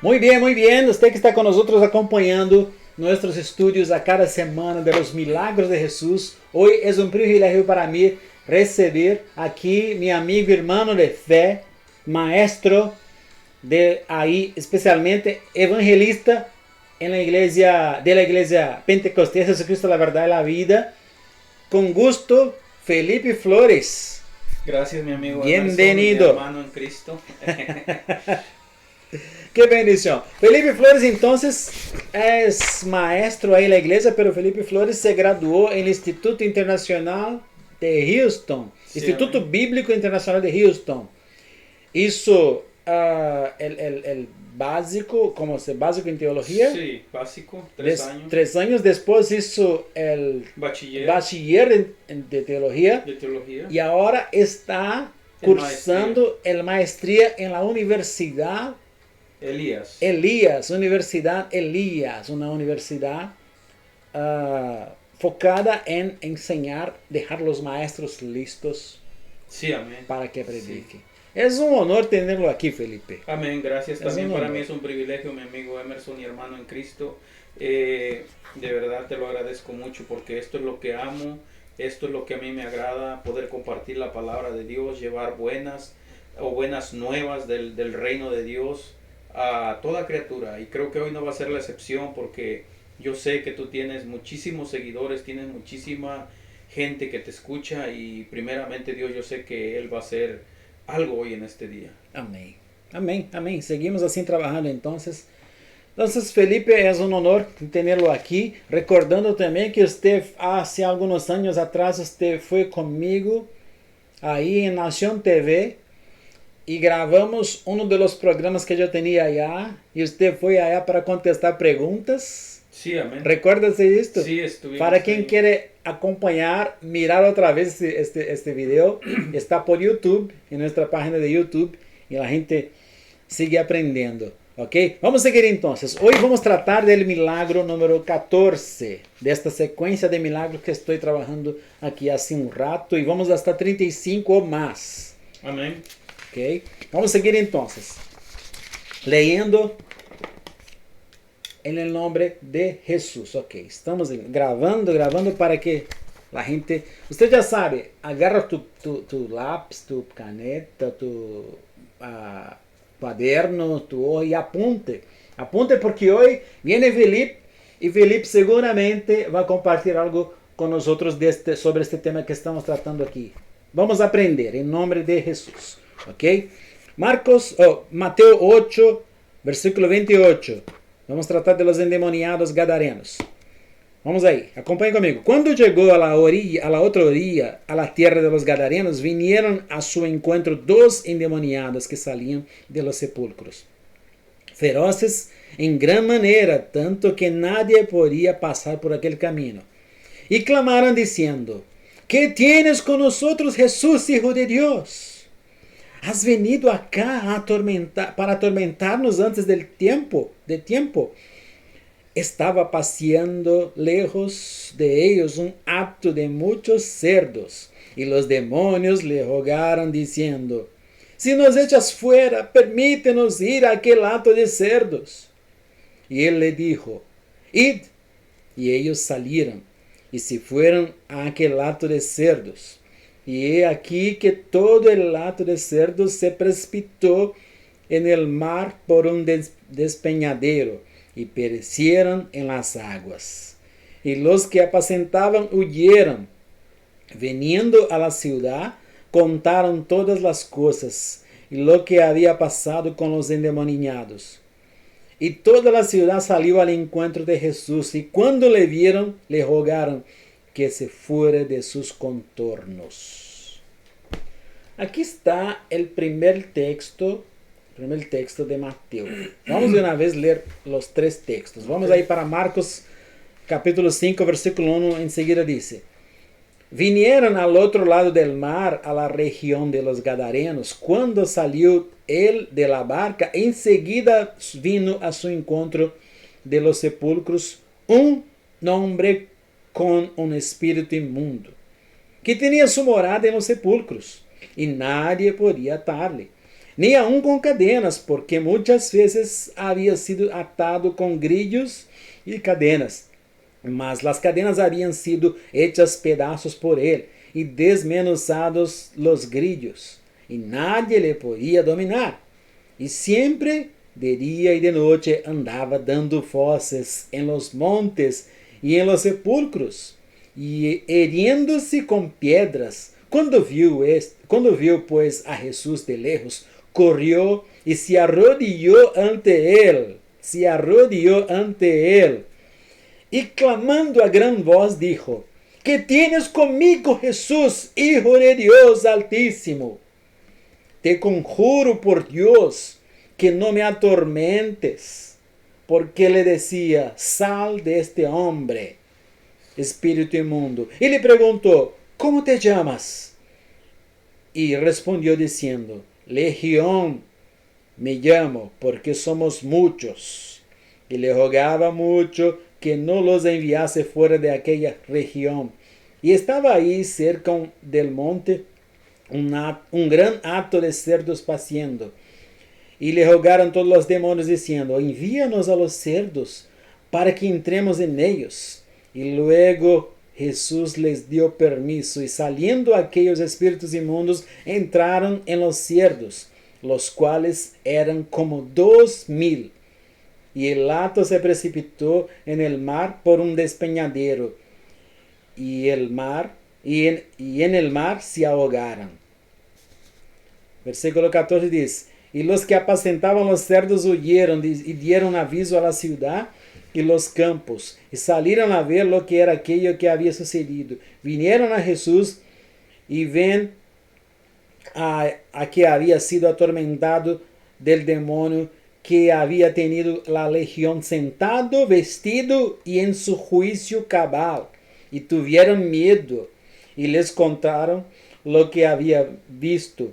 Muy bien, muy bien. Usted que está con nosotros acompañando nuestros estudios a cada semana de los milagros de Jesús. Hoy es un privilegio para mí recibir aquí mi amigo hermano de fe, maestro de ahí, especialmente evangelista en la iglesia Pentecostés Jesucristo, la verdad y la vida. Con gusto, Felipe Flores. Gracias, mi amigo Emerson y mi Bienvenido. hermano en Cristo. Qué bendición. Felipe Flores entonces es maestro ahí en la iglesia, pero Felipe Flores se graduó en el Instituto Internacional de Houston, Sí, Instituto amén. Bíblico Internacional de Houston. Hizo el básico, como se básico en teología. Sí, básico, 3 años. 3 años después hizo el Bachiller bachiller de teología de teología y ahora está en maestría. cursando el maestría en la Universidad Elías. Elías, Universidad Elías, una universidad focada en enseñar, dejar los maestros listos Sí, amén. para que Sí. prediquen. Es un honor tenerlo aquí, Felipe. Amén, gracias. Es También un para honor. mí es un privilegio, mi amigo Emerson y hermano en Cristo. De verdad te lo agradezco mucho porque esto es lo que amo, esto es lo que a mí me agrada, poder compartir la palabra de Dios, llevar buenas nuevas del reino de Dios a toda criatura. Y creo que hoy no va a ser la excepción porque yo sé que tú tienes muchísimos seguidores, tienes muchísima gente que te escucha y primeramente Dios, yo sé que Él va a hacer algo hoy en este día. Amén. Amén, amén. Seguimos así trabajando entonces. Entonces, Felipe, es un honor tenerlo aquí. Recordando también que usted hace algunos años atrás, usted fue conmigo ahí en Nación TV y grabamos uno de los programas que yo tenía allá. Y usted fue allá para contestar preguntas. Sí, amén. ¿Recuerdas esto? Sí, estuvimos Para quien ahí. quiere acompañar, mirar otra vez este video, está por YouTube, en nuestra página de YouTube, y la gente sigue aprendiendo. ¿Ok? Vamos a seguir entonces. Hoy vamos a tratar del milagro número 14, de esta secuencia de milagros que estoy trabajando aquí hace un rato, y vamos hasta 35 o más. Amén. ¿Ok? Vamos a seguir entonces, leyendo en el nombre de Jesús. Ok, estamos grabando para que la gente... Usted ya sabe, agarra tu lápiz, tu caneta, tu cuaderno, tu hoja y apunte. Apunte porque hoy viene Felipe y Felipe seguramente va a compartir algo con nosotros sobre este tema que estamos tratando aquí. Vamos a aprender en nombre de Jesús. Ok, Mateo 8, versículo 28. Vamos a tratar de los endemoniados gadarenos. Vamos ahí, acompañen conmigo. Cuando llegó a la otra orilla, a la tierra de los gadarenos, vinieron a su encuentro dos endemoniados que salían de los sepulcros, feroces en gran manera, tanto que nadie podía pasar por aquel camino. Y clamaron diciendo: ¿qué tienes con nosotros, Jesús, Hijo de Dios? ¿Has venido acá para atormentarnos antes del tiempo? Estaba paseando lejos de ellos un hato de muchos cerdos, y los demonios le rogaron diciendo: si nos echas fuera, permítenos ir a aquel hato de cerdos. Y él le dijo: id. Y ellos salieron y se fueron a aquel hato de cerdos. Y he aquí que todo el hato de cerdos se precipitó en el mar por un despeñadero, y perecieron en las aguas. Y los que apacentaban huyeron. Veniendo a la ciudad, contaron todas las cosas y lo que había pasado con los endemoniados. Y toda la ciudad salió al encuentro de Jesús, y cuando le vieron, le rogaron que se fuera de sus contornos. Aquí está el primer texto de Mateo. Vamos de una vez a leer los tres textos. Vamos ahí para Marcos capítulo 5, versículo 1, enseguida dice: vinieron al otro lado del mar, a la región de los Gadarenos. Cuando salió él de la barca, enseguida vino a su encuentro de los sepulcros un hombre con un espíritu inmundo, que tenía su morada en los sepulcros, y nadie podía atarle, ni aun con cadenas, porque muchas veces había sido atado con grillos y cadenas. Mas las cadenas habían sido hechas pedazos por él y desmenuzados los grillos, y nadie le podía dominar. Y siempre, de día y de noche, andaba dando voces en los montes y en los sepulcros, y hiriéndose con piedras. Cuando vio pues a Jesús de lejos, corrió y se arrodilló ante él, y clamando a gran voz dijo: ¿Qué tienes conmigo, Jesús, Hijo de Dios Altísimo? Te conjuro por Dios que no me atormentes. Porque le decía: sal de este hombre, espíritu inmundo. Y le preguntó: ¿cómo te llamas? Y respondió diciendo: Legión me llamo, porque somos muchos. Y le rogaba mucho que no los enviase fuera de aquella región. Y estaba ahí cerca del monte un gran hato de cerdos paciendo. Y le rogaron todos los demonios diciendo: envíanos a los cerdos para que entremos en ellos. Y luego Jesús les dio permiso, y saliendo aquellos espíritus inmundos entraron en los cerdos, los cuales eran como 2,000. Y el hato se precipitó en el mar por un despeñadero, y en el mar se ahogaron. Versículo 14 dice: y los que apacentaban los cerdos huyeron y dieron aviso a la ciudad y los campos, y salieron a ver lo que era aquello que había sucedido. Vinieron a Jesús y ven a que había sido atormentado del demonio, que había tenido la legión, sentado, vestido y en su juicio cabal. Y tuvieron miedo y les contaron lo que había visto,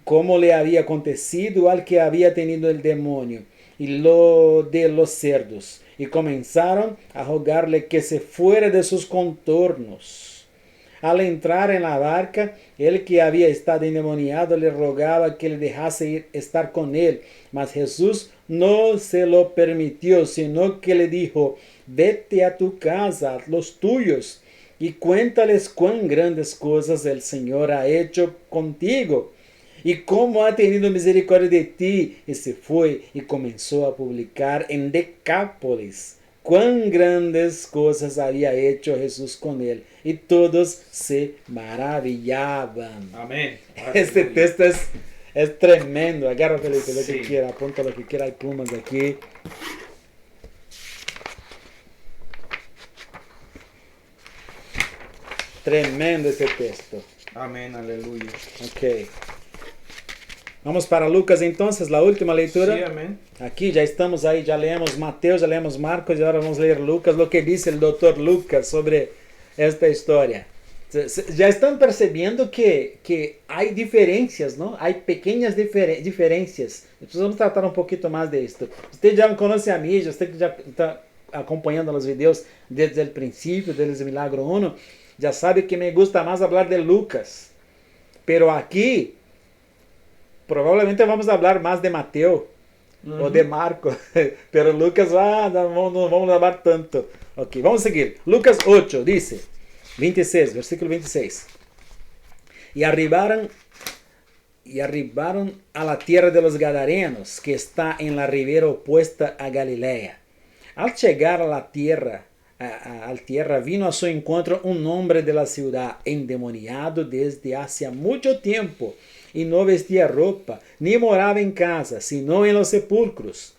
cómo le había acontecido al que había tenido el demonio y lo de los cerdos. Y comenzaron a rogarle que se fuera de sus contornos. Al entrar en la barca, el que había estado endemoniado le rogaba que le dejase estar con él. Mas Jesús no se lo permitió, sino que le dijo: vete a tu casa, a los tuyos, y cuéntales cuán grandes cosas el Señor ha hecho contigo, y cómo ha tenido misericordia de ti. Y se fue y comenzó a publicar en Decápolis cuán grandes cosas había hecho Jesús con él, y todos se maravillaban. Amén. Este texto es tremendo. Agarra, Felipe, lo Sí. que quiera, apunta lo que quiera, hay plumas aquí. Tremendo este texto. Amén, aleluya. Ok. Vamos para Lucas entonces, la última lectura. Sí, amén. Aquí ya estamos ahí, ya leemos Mateo, ya leemos Marcos y ahora vamos a leer Lucas, lo que dice el doctor Lucas sobre esta historia. Ya están percibiendo que hay diferencias, ¿no? Hay pequeñas diferencias. Entonces vamos a tratar un poquito más de esto. Usted ya me conoce a mí, usted que ya está acompanhando los videos desde el principio, desde Milagro 1, ya sabe que me gusta más hablar de Lucas. Pero aquí probablemente vamos a hablar más de Mateo o de Marcos, pero Lucas no vamos a hablar tanto. Ok, vamos a seguir. Lucas 8 dice, 26, versículo 26. Y arribaron a la tierra de los Gadarenos, que está en la ribera opuesta a Galilea. Al llegar a la tierra, vino a su encuentro un hombre de la ciudad, endemoniado desde hace mucho tiempo, y no vestía ropa, ni moraba en casa, sino en los sepulcros.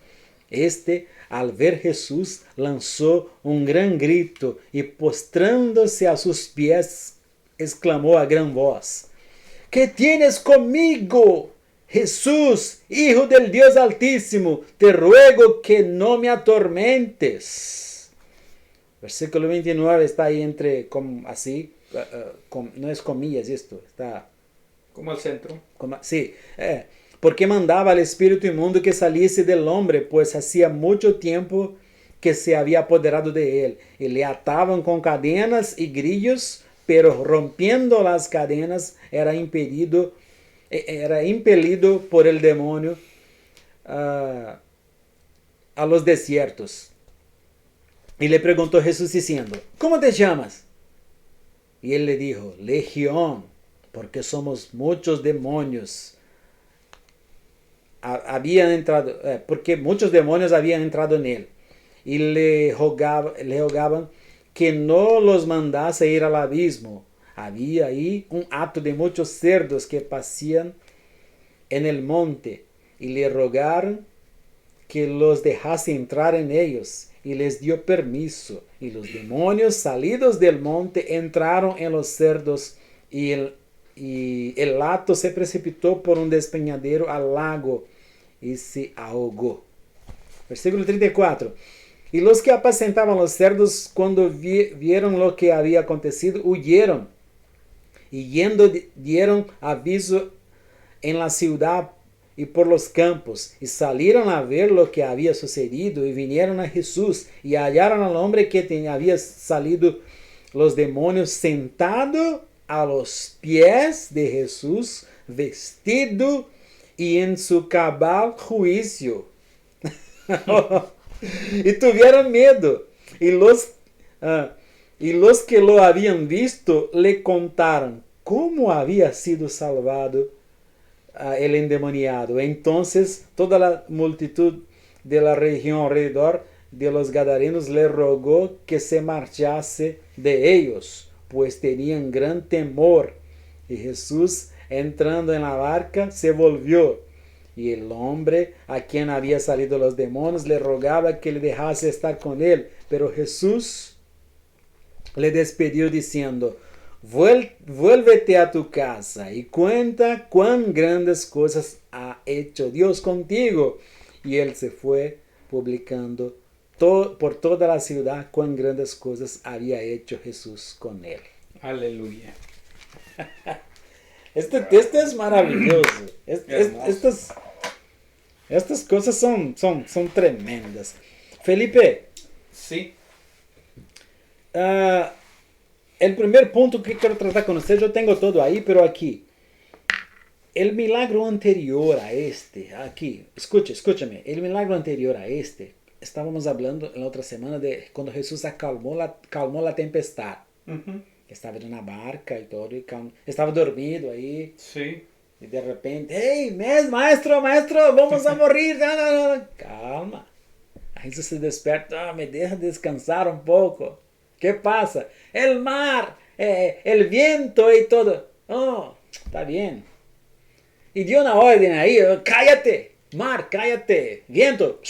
Este, al ver Jesús, lanzó un gran grito, y postrándose a sus pies, exclamó a gran voz: ¿Qué tienes conmigo, Jesús, Hijo del Dios Altísimo? Te ruego que no me atormentes. Versículo 29 está ahí entre, no es comillas esto, está... Como al centro. Sí, porque mandaba al espíritu inmundo que saliese del hombre, pues hacía mucho tiempo que se había apoderado de él, y le ataban con cadenas y grillos, pero rompiendo las cadenas era impedido era impelido por el demonio a los desiertos. Y le preguntó Jesús diciendo, ¿cómo te llamas? Y él le dijo, Legión, porque somos muchos demonios. Habían entrado, porque muchos demonios habían entrado en él. Y le rogaban que no los mandase ir al abismo. Había ahí un hato de muchos cerdos que pasían en el monte. Y le rogaron que los dejase entrar en ellos. Y les dio permiso. Y los demonios salidos del monte entraron en los cerdos. Y el hato se precipitó por un despeñadero al lago y se ahogó. Versículo 34. Y los que apacentaban los cerdos, cuando vieron lo que había acontecido, huyeron. Y yendo dieron aviso en la ciudad y por los campos, y salieron a ver lo que había sucedido, y vinieron a Jesús, y hallaron al hombre que había salido los demonios sentado a los pies de Jesús, vestido y en su cabal juicio. Y tuvieron miedo. Y los que lo habían visto le contaron cómo había sido salvado el endemoniado. Entonces toda la multitud de la región alrededor de los Gadarenos le rogó que se marchase de ellos, pues tenían gran temor. Y Jesús, entrando en la barca, se volvió. Y el hombre a quien había salido los demonios le rogaba que le dejase estar con él. Pero Jesús le despidió diciendo, vuélvete a tu casa y cuenta cuán grandes cosas ha hecho Dios contigo. Y él se fue publicando por toda la ciudad cuán grandes cosas había hecho Jesús con él. Aleluya. Este es maravilloso. Estas cosas son tremendas. Felipe. Sí. El primer punto que quiero tratar con usted, yo tengo todo ahí, pero aquí. El milagro anterior a este, aquí, escúchame, el milagro anterior a este, estábamos hablando en la otra semana de cuando Jesús calmó la tempestad. Uh-huh. Estaba en una barca y todo, estaba dormido ahí. Sí. Y de repente, hey, maestro, vamos a morir. No. Calma. Ahí Jesús se despierta, me deja descansar un poco. ¿Qué pasa? El mar, el viento y todo. Oh, está bien. Y dio una orden ahí, cállate, mar, cállate, viento.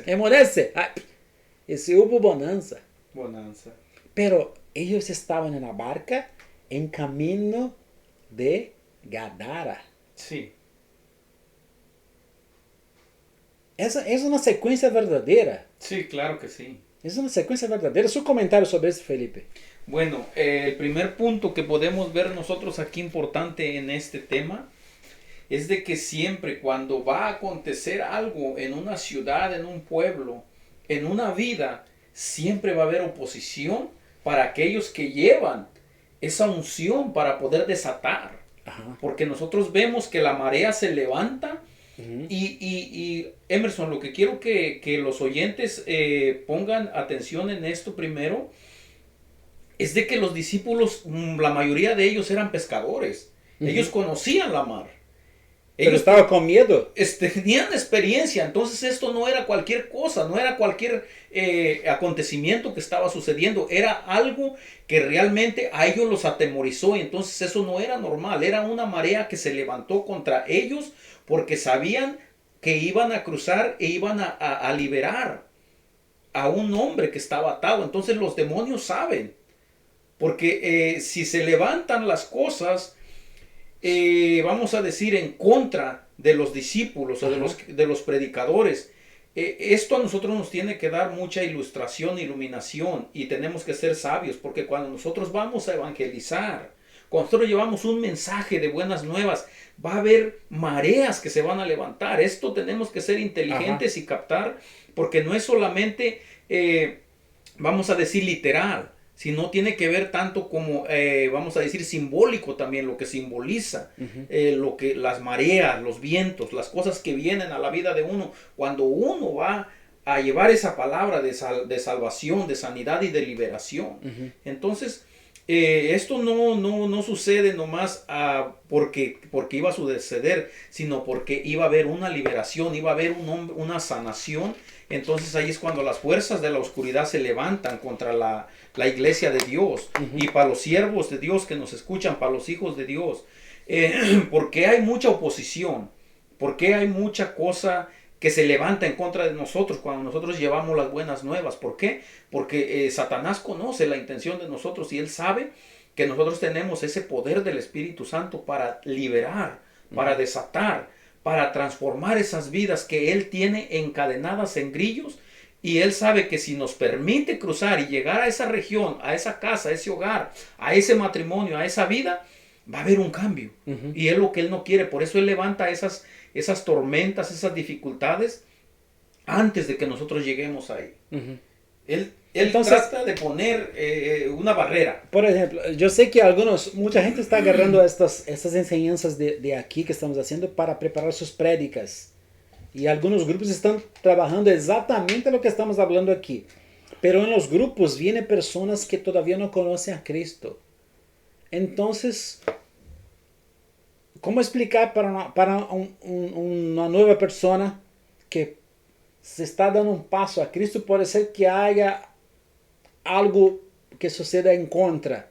Enmudece. Y se hubo bonanza. Pero ellos estaban en la barca en camino de Gadara. Sí. Es una secuencia verdadera. Sí, claro que sí. Es una secuencia verdadera. Su comentario sobre eso, Felipe. Bueno, el primer punto que podemos ver nosotros aquí importante en este tema es de que siempre cuando va a acontecer algo en una ciudad, en un pueblo, en una vida, siempre va a haber oposición para aquellos que llevan esa unción para poder desatar. Ajá. Porque nosotros vemos que la marea se levanta. Uh-huh. Y Emerson, lo que quiero que los oyentes pongan atención en esto primero es de que los discípulos, la mayoría de ellos eran pescadores. Uh-huh. Ellos conocían la mar. Pero estaban con miedo. Tenían experiencia, entonces esto no era cualquier cosa, no era cualquier acontecimiento que estaba sucediendo, era algo que realmente a ellos los atemorizó, y entonces eso no era normal, era una marea que se levantó contra ellos porque sabían que iban a cruzar e iban a liberar a un hombre que estaba atado. Entonces los demonios saben, porque si se levantan las cosas, vamos a decir, en contra de los discípulos o de los predicadores, esto a nosotros nos tiene que dar mucha ilustración, iluminación, y tenemos que ser sabios, porque cuando nosotros vamos a evangelizar, cuando nosotros llevamos un mensaje de buenas nuevas, va a haber mareas que se van a levantar. Esto tenemos que ser inteligentes. Ajá. Y captar, porque no es solamente, vamos a decir, literal. sino tiene que ver tanto como, vamos a decir, simbólico también, lo que simboliza, lo que, las mareas, los vientos, las cosas que vienen a la vida de uno, cuando uno va a llevar esa palabra de salvación, de sanidad y de liberación. Entonces, esto no sucede nomás porque iba a suceder, sino porque iba a haber una liberación, iba a haber una sanación. Entonces ahí es cuando las fuerzas de la oscuridad se levantan contra la iglesia de Dios. Y para los siervos de Dios que nos escuchan, para los hijos de Dios, porque hay mucha oposición, porque hay mucha cosa que se levanta en contra de nosotros cuando nosotros llevamos las buenas nuevas. ¿Por qué? Porque Satanás conoce la intención de nosotros y él sabe que nosotros tenemos ese poder del Espíritu Santo para liberar, para desatar, para transformar esas vidas que él tiene encadenadas en grillos. Y él sabe que si nos permite cruzar y llegar a esa región, a esa casa, a ese hogar, a ese matrimonio, a esa vida, va a haber un cambio. Y es lo que él no quiere. Por eso él levanta esas tormentas, esas dificultades, antes de que nosotros lleguemos ahí. Él entonces trata de poner una barrera. Por ejemplo, yo sé que mucha gente está agarrando estas enseñanzas de aquí que estamos haciendo para preparar sus prédicas. Y algunos grupos están trabajando exactamente lo que estamos hablando aquí. Pero en los grupos vienen personas que todavía no conocen a Cristo. Entonces, ¿cómo explicar para una nueva persona que se está dando un paso a Cristo? Puede ser que haya algo que suceda en contra.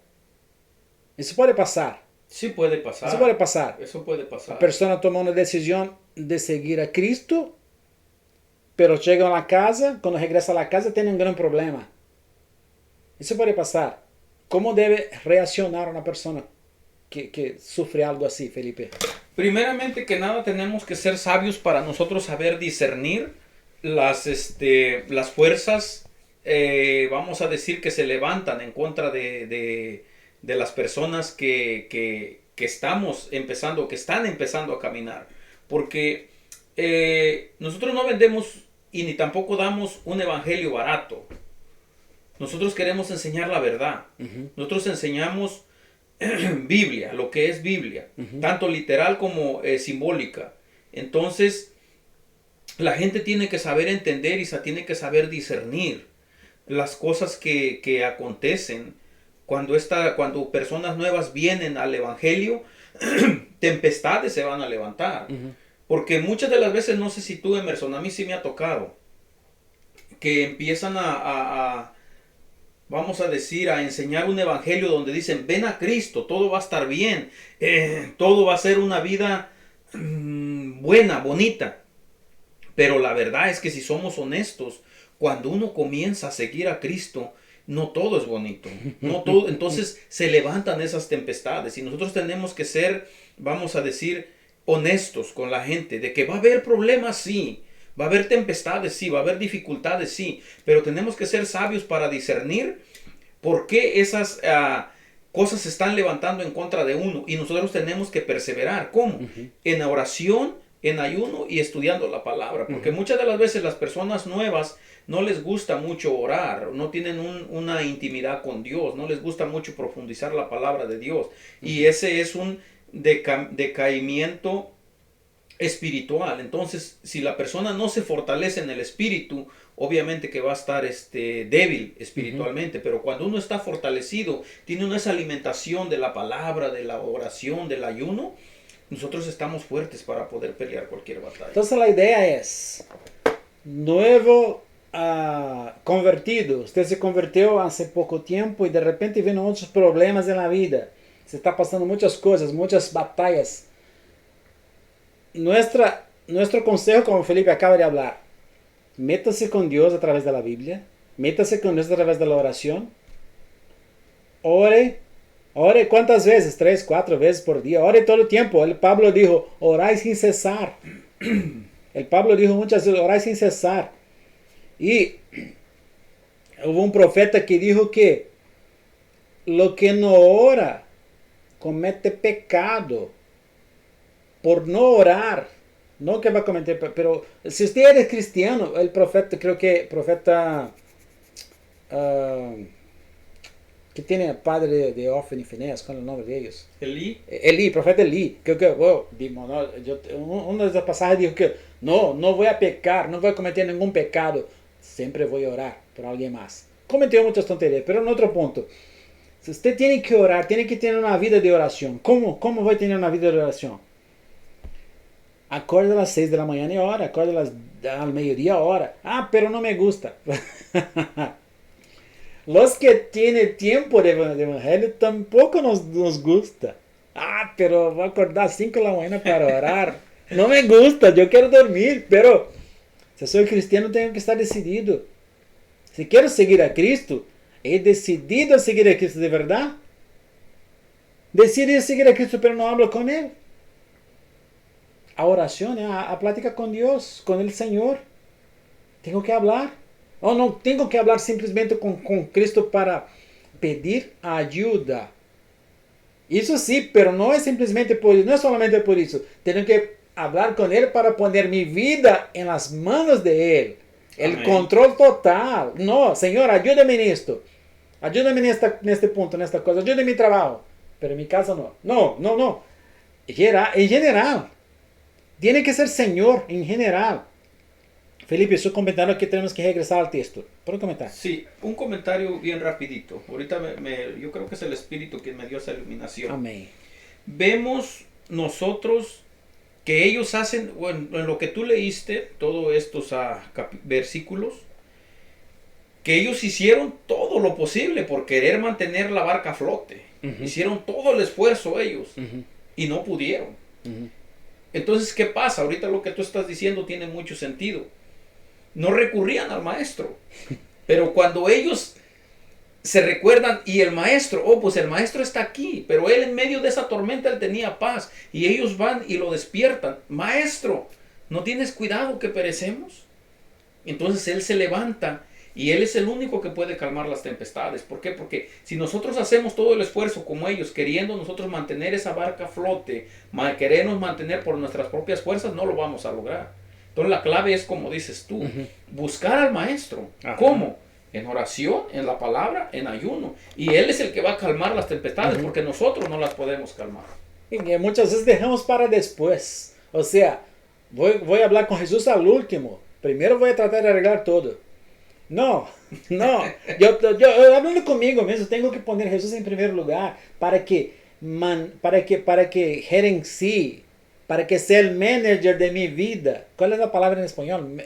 Eso puede pasar. Sí puede pasar. Eso puede pasar. Eso puede pasar. La persona toma una decisión de seguir a Cristo, pero llega a la casa, cuando regresa a la casa tiene un gran problema. Eso puede pasar. ¿Cómo debe reaccionar una persona que sufre algo así, Felipe? Primeramente que nada tenemos que ser sabios para nosotros saber discernir las fuerzas, vamos a decir, que se levantan en contra de las personas que estamos empezando, que están empezando a caminar. Porque nosotros no vendemos y ni tampoco damos un evangelio barato. Nosotros queremos enseñar la verdad. Nosotros enseñamos Biblia, lo que es Biblia, tanto literal como simbólica. Entonces, la gente tiene que saber entender y tiene que saber discernir las cosas que acontecen cuando personas nuevas vienen al evangelio. Tempestades se van a levantar. Porque muchas de las veces, no sé si tú, Emerson, a mí sí me ha tocado que empiezan vamos a decir, a enseñar un evangelio donde dicen, ven a Cristo, todo va a estar bien, todo va a ser una vida buena, bonita. Pero la verdad es que si somos honestos, cuando uno comienza a seguir a Cristo, no todo es bonito, no todo. Entonces se levantan esas tempestades y nosotros tenemos que ser, vamos a decir, honestos con la gente, de que va a haber problemas, sí. Va a haber tempestades, sí, va a haber dificultades, sí, pero tenemos que ser sabios para discernir por qué esas cosas se están levantando en contra de uno y nosotros tenemos que perseverar. ¿Cómo? En oración, en ayuno y estudiando la palabra, porque muchas de las veces las personas nuevas no les gusta mucho orar, no tienen una intimidad con Dios, no les gusta mucho profundizar la palabra de Dios y ese es un decaimiento espiritual. Entonces, si la persona no se fortalece en el espíritu, obviamente que va a estar débil espiritualmente, pero cuando uno está fortalecido, tiene esa alimentación de la palabra, de la oración, del ayuno, nosotros estamos fuertes para poder pelear cualquier batalla. Entonces la idea es, nuevo convertido, usted se convirtió hace poco tiempo y de repente vienen otros problemas en la vida, se está pasando muchas cosas, muchas batallas. Nuestro consejo, como Felipe acaba de hablar, métase con Dios a través de la Biblia, métase con Dios a través de la oración, ore ¿cuántas veces? 3, 4 veces por día, ore todo el tiempo. El Pablo dijo, oráis sin cesar. El Pablo dijo muchas veces, oráis sin cesar. Y hubo un profeta que dijo que lo que no ora comete pecado. Por no orar, no que va a cometer, pero si usted es cristiano, el profeta, creo que profeta que tiene el padre de Ofni y Fineas, ¿cuál es el nombre de ellos? Elí. Profeta Elí, uno de esos pasajes dijo que no voy a pecar, no voy a cometer ningún pecado, siempre voy a orar por alguien más. Cometió muchas tonterías, pero en otro punto, si usted tiene que orar, tiene que tener una vida de oración. ¿Cómo voy a tener una vida de oración? Acorda a las 6 de la mañana y ora, acorda al mediodía ora. Ah, pero no me gusta. Los que tienen tiempo de evangelio tampoco nos gusta. Ah, pero voy a acordar a 5 de la mañana para orar. No me gusta, yo quiero dormir, pero si soy cristiano tengo que estar decidido. Si quiero seguir a Cristo, he decidido seguir a Cristo de verdad. Decidí seguir a Cristo, pero no hablo con Él. A oración, a plática con Dios, con el Señor. Tengo que hablar. O no tengo que hablar simplesmente con Cristo para pedir ayuda. Eso sí, pero no es simplesmente por eso, no es solamente por eso. Tengo que hablar con Él para poner mi vida en las manos de Él. El Amén. Control total. No, Señor, ayúdame en esto. Ayúdame en este punto, en esta cosa. Ayúdame en mi trabajo. Pero en mi casa no. No. En general. Tiene que ser Señor en general. Felipe, estoy comentando que tenemos que regresar al texto. ¿Puedo comentar? Sí, un comentario bien rapidito. Ahorita yo creo que es el Espíritu quien me dio esa iluminación. Amén. Vemos nosotros que ellos hacen, bueno, en lo que tú leíste, todos estos versículos, que ellos hicieron todo lo posible por querer mantener la barca a flote. Hicieron todo el esfuerzo ellos y no pudieron. Entonces, ¿qué pasa? Ahorita lo que tú estás diciendo tiene mucho sentido. No recurrían al maestro, pero cuando ellos se recuerdan y el maestro, pues el maestro está aquí, pero él en medio de esa tormenta él tenía paz y ellos van y lo despiertan. Maestro, ¿no tienes cuidado que perecemos? Entonces él se levanta y él es el único que puede calmar las tempestades. ¿Por qué? Porque si nosotros hacemos todo el esfuerzo como ellos, queriendo nosotros mantener esa barca a flote, querernos mantener por nuestras propias fuerzas, no lo vamos a lograr. Entonces la clave es como dices tú, buscar al maestro. Ajá. ¿Cómo? En oración, en la palabra, en ayuno. Y él es el que va a calmar las tempestades porque nosotros no las podemos calmar. Y muchas veces dejamos para después. O sea, voy a hablar con Jesús al último. Primero voy a tratar de arreglar todo. No. Yo hablando conmigo mismo, tengo que poner a Jesús en primer lugar para que gerencie, para que sea el manager de mi vida. ¿Cuál es la palabra en español?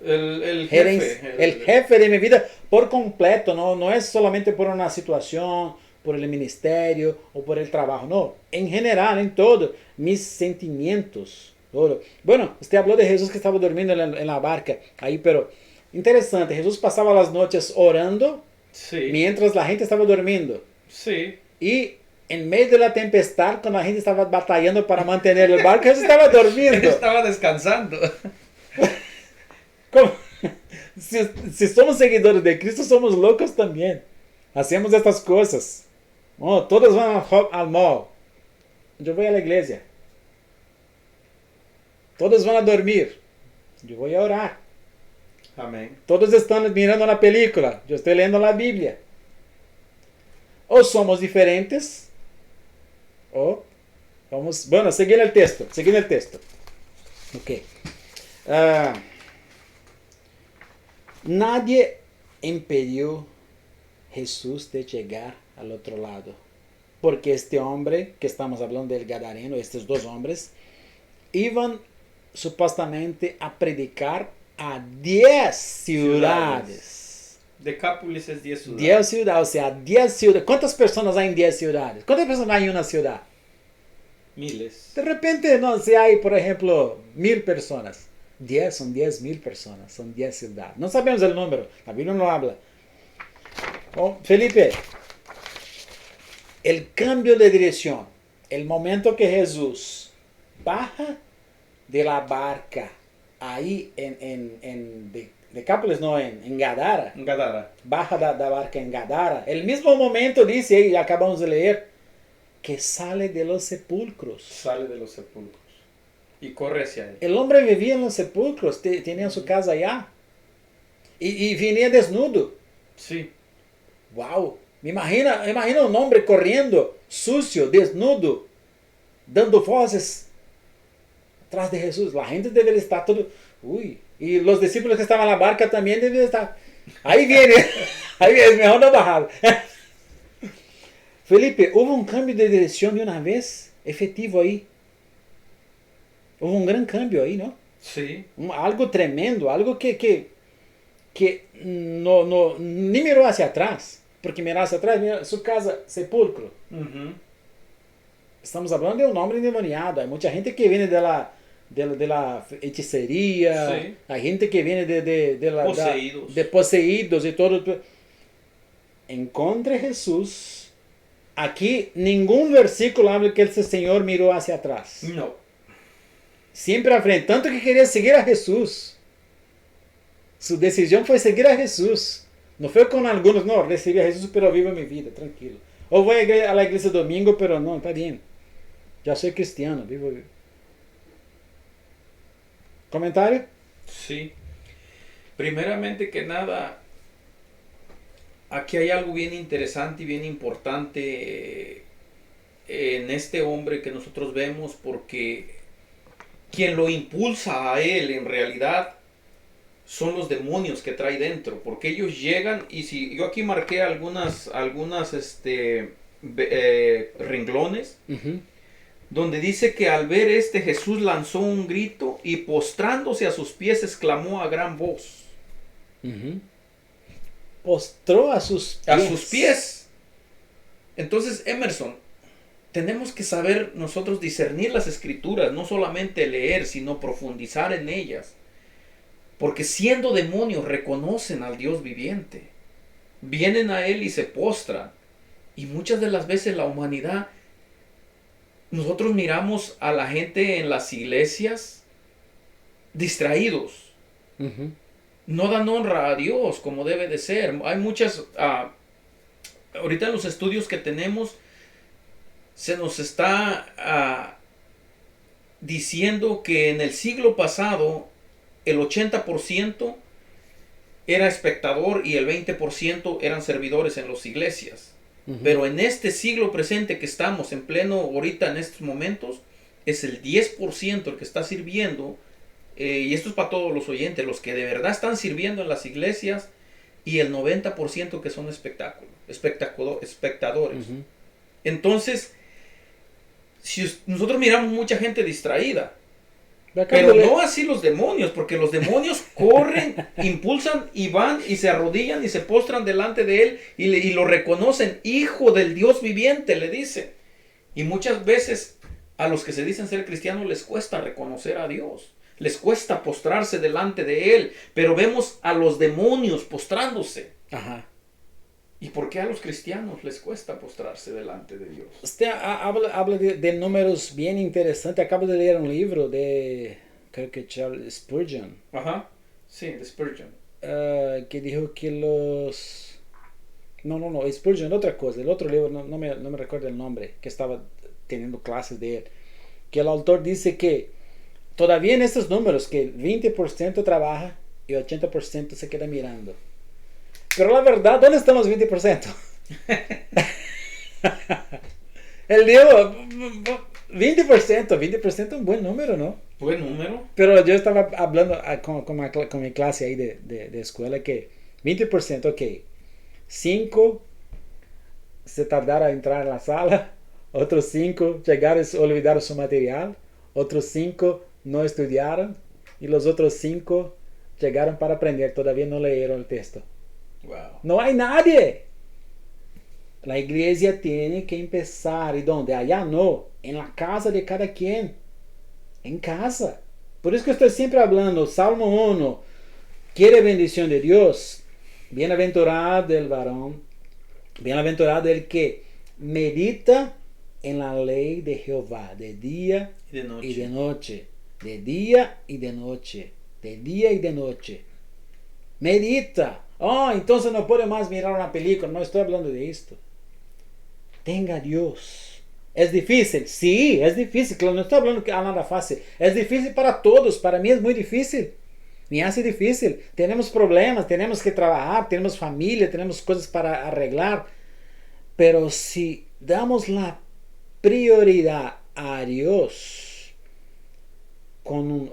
El jefe. El jefe de mi vida por completo. No es solamente por una situación, por el ministerio o por el trabajo. No, en general, en todo. Mis sentimientos. Todo. Bueno, usted habló de Jesús que estaba durmiendo en la barca. Ahí, pero interesante. Jesús pasaba las noches orando mientras la gente estaba durmiendo. Sí. Y en medio de la tempestad, cuando la gente estaba batallando para mantener el barco, Jesús estaba durmiendo. Estaba descansando. ¿Cómo? Si somos seguidores de Cristo, somos locos también. Hacemos estas cosas. Todos van al mall. Yo voy a la iglesia. Todos van a dormir. Yo voy a orar. Amén. Todos están mirando la película. Yo estoy leyendo la Biblia. O somos diferentes, o vamos... Bueno, seguir el texto. Ok. Nadie impedió Jesús de llegar al otro lado. Porque este hombre, que estamos hablando del Gadareno, estos dos hombres, iban supuestamente a predicar a 10 ciudades. Decápolis es 10 ciudades. 10 ciudades, o sea, 10 ciudades. ¿Cuántas personas hay en 10 ciudades? ¿Cuántas personas hay en una ciudad? Miles. De repente, no, si hay, por ejemplo, 1000 personas. 10 son 10,000 personas, son 10 ciudades. No sabemos el número, la Biblia no habla. Felipe, el cambio de dirección, el momento que Jesús baja de la barca, ahí en Decápolis, no, en Gadara. En Gadara. Baja da barca en Gadara. El mismo momento dice, y acabamos de leer, que sale de los sepulcros. Sale de los sepulcros. Y corre hacia él. El hombre vivía en los sepulcros, tenía su casa allá. Y venía desnudo. Sí. ¡Wow! Imagina un hombre corriendo, sucio, desnudo, dando voces atrás de Jesús. La gente debería estar todo... Uy, y los discípulos que estaban en la barca también deberían estar... Ahí viene, es mejor no bajar. Felipe, hubo un cambio de dirección de una vez, efectivo ahí. Hubo un gran cambio ahí, ¿no? Sí. Algo tremendo, algo que no, ni miró hacia atrás. Porque mirar hacia atrás, mira, su casa, sepulcro. Uhum. Estamos hablando de un hombre endemoniado. Hay mucha gente que viene de la hechicería. Sí. Hay gente que viene Poseídos. de poseídos y todo. Encontre Jesús. Aquí ningún versículo habla que ese Señor miró hacia atrás. No. Siempre a frente. Tanto que quería seguir a Jesús. Su decisión fue seguir a Jesús. No fue con algunos, no, recibí a Jesús, pero vivo mi vida, tranquilo. O voy a la iglesia domingo, pero no, está bien. Ya soy cristiano, vivo. ¿Comentario? Sí. Primeramente que nada, aquí hay algo bien interesante y bien importante en este hombre que nosotros vemos, porque quien lo impulsa a él en realidad son los demonios que trae dentro, porque ellos llegan, y si yo aquí marqué algunas renglones, donde dice que al ver Jesús lanzó un grito y postrándose a sus pies exclamó a gran voz. Postró a sus pies. A sus pies. Entonces, Emerson, tenemos que saber nosotros discernir las escrituras, no solamente leer, sino profundizar en ellas. Porque siendo demonios reconocen al Dios viviente. Vienen a Él y se postran. Y muchas de las veces la humanidad, nosotros miramos a la gente en las iglesias distraídos. No dan honra a Dios como debe de ser. Hay muchas... ahorita en los estudios que tenemos se nos está diciendo que en el siglo pasado el 80% era espectador y el 20% eran servidores en las iglesias. Pero en este siglo presente que estamos en pleno ahorita en estos momentos, es el 10% el que está sirviendo, y esto es para todos los oyentes, los que de verdad están sirviendo en las iglesias, y el 90% que son espectadores. Entonces, si nosotros miramos mucha gente distraída, pero no así los demonios, porque los demonios corren, impulsan y van y se arrodillan y se postran delante de él y lo reconocen, hijo del Dios viviente, le dicen. Y muchas veces a los que se dicen ser cristianos les cuesta reconocer a Dios, les cuesta postrarse delante de él, pero vemos a los demonios postrándose. ¿Y por qué a los cristianos les cuesta postrarse delante de Dios? Usted habla de números bien interesantes. Acabo de leer un libro de, creo que Charles Spurgeon. Sí, de Spurgeon. Que dijo que los... No, Spurgeon, otra cosa. El otro libro, no me recuerdo el nombre, que estaba teniendo clases de él. Que el autor dice que todavía en estos números, que 20% trabaja y 80% se queda mirando. Pero la verdad, ¿dónde están los 20%? El libro, 20% es un buen número, ¿no? Buen número. Pero yo estaba hablando con mi clase ahí de escuela que 20%, ok. 5 se tardaron a entrar en la sala, otros 5 llegaron a olvidar su material, otros 5 no estudiaron y los otros 5 llegaron para aprender, todavía no leyeron el texto. Wow. No hay nadie. La iglesia tiene que empezar. ¿Y dónde? Allá no. En la casa de cada quien. En casa. Por eso que estoy siempre hablando. Salmo 1. Quiere bendición de Dios. Bienaventurado el varón. Bienaventurado el que medita en la ley de Jehová. De día y de y de noche. De día y de noche. De día y de noche. Medita. Entonces no puedo más mirar una película. No estoy hablando de esto. Tenga a Dios. ¿Es difícil? Sí, es difícil. Claro, no estoy hablando que nada fácil. Es difícil para todos. Para mí es muy difícil. Me hace difícil. Tenemos problemas, tenemos que trabajar, tenemos familia, tenemos cosas para arreglar. Pero si damos la prioridad a Dios, con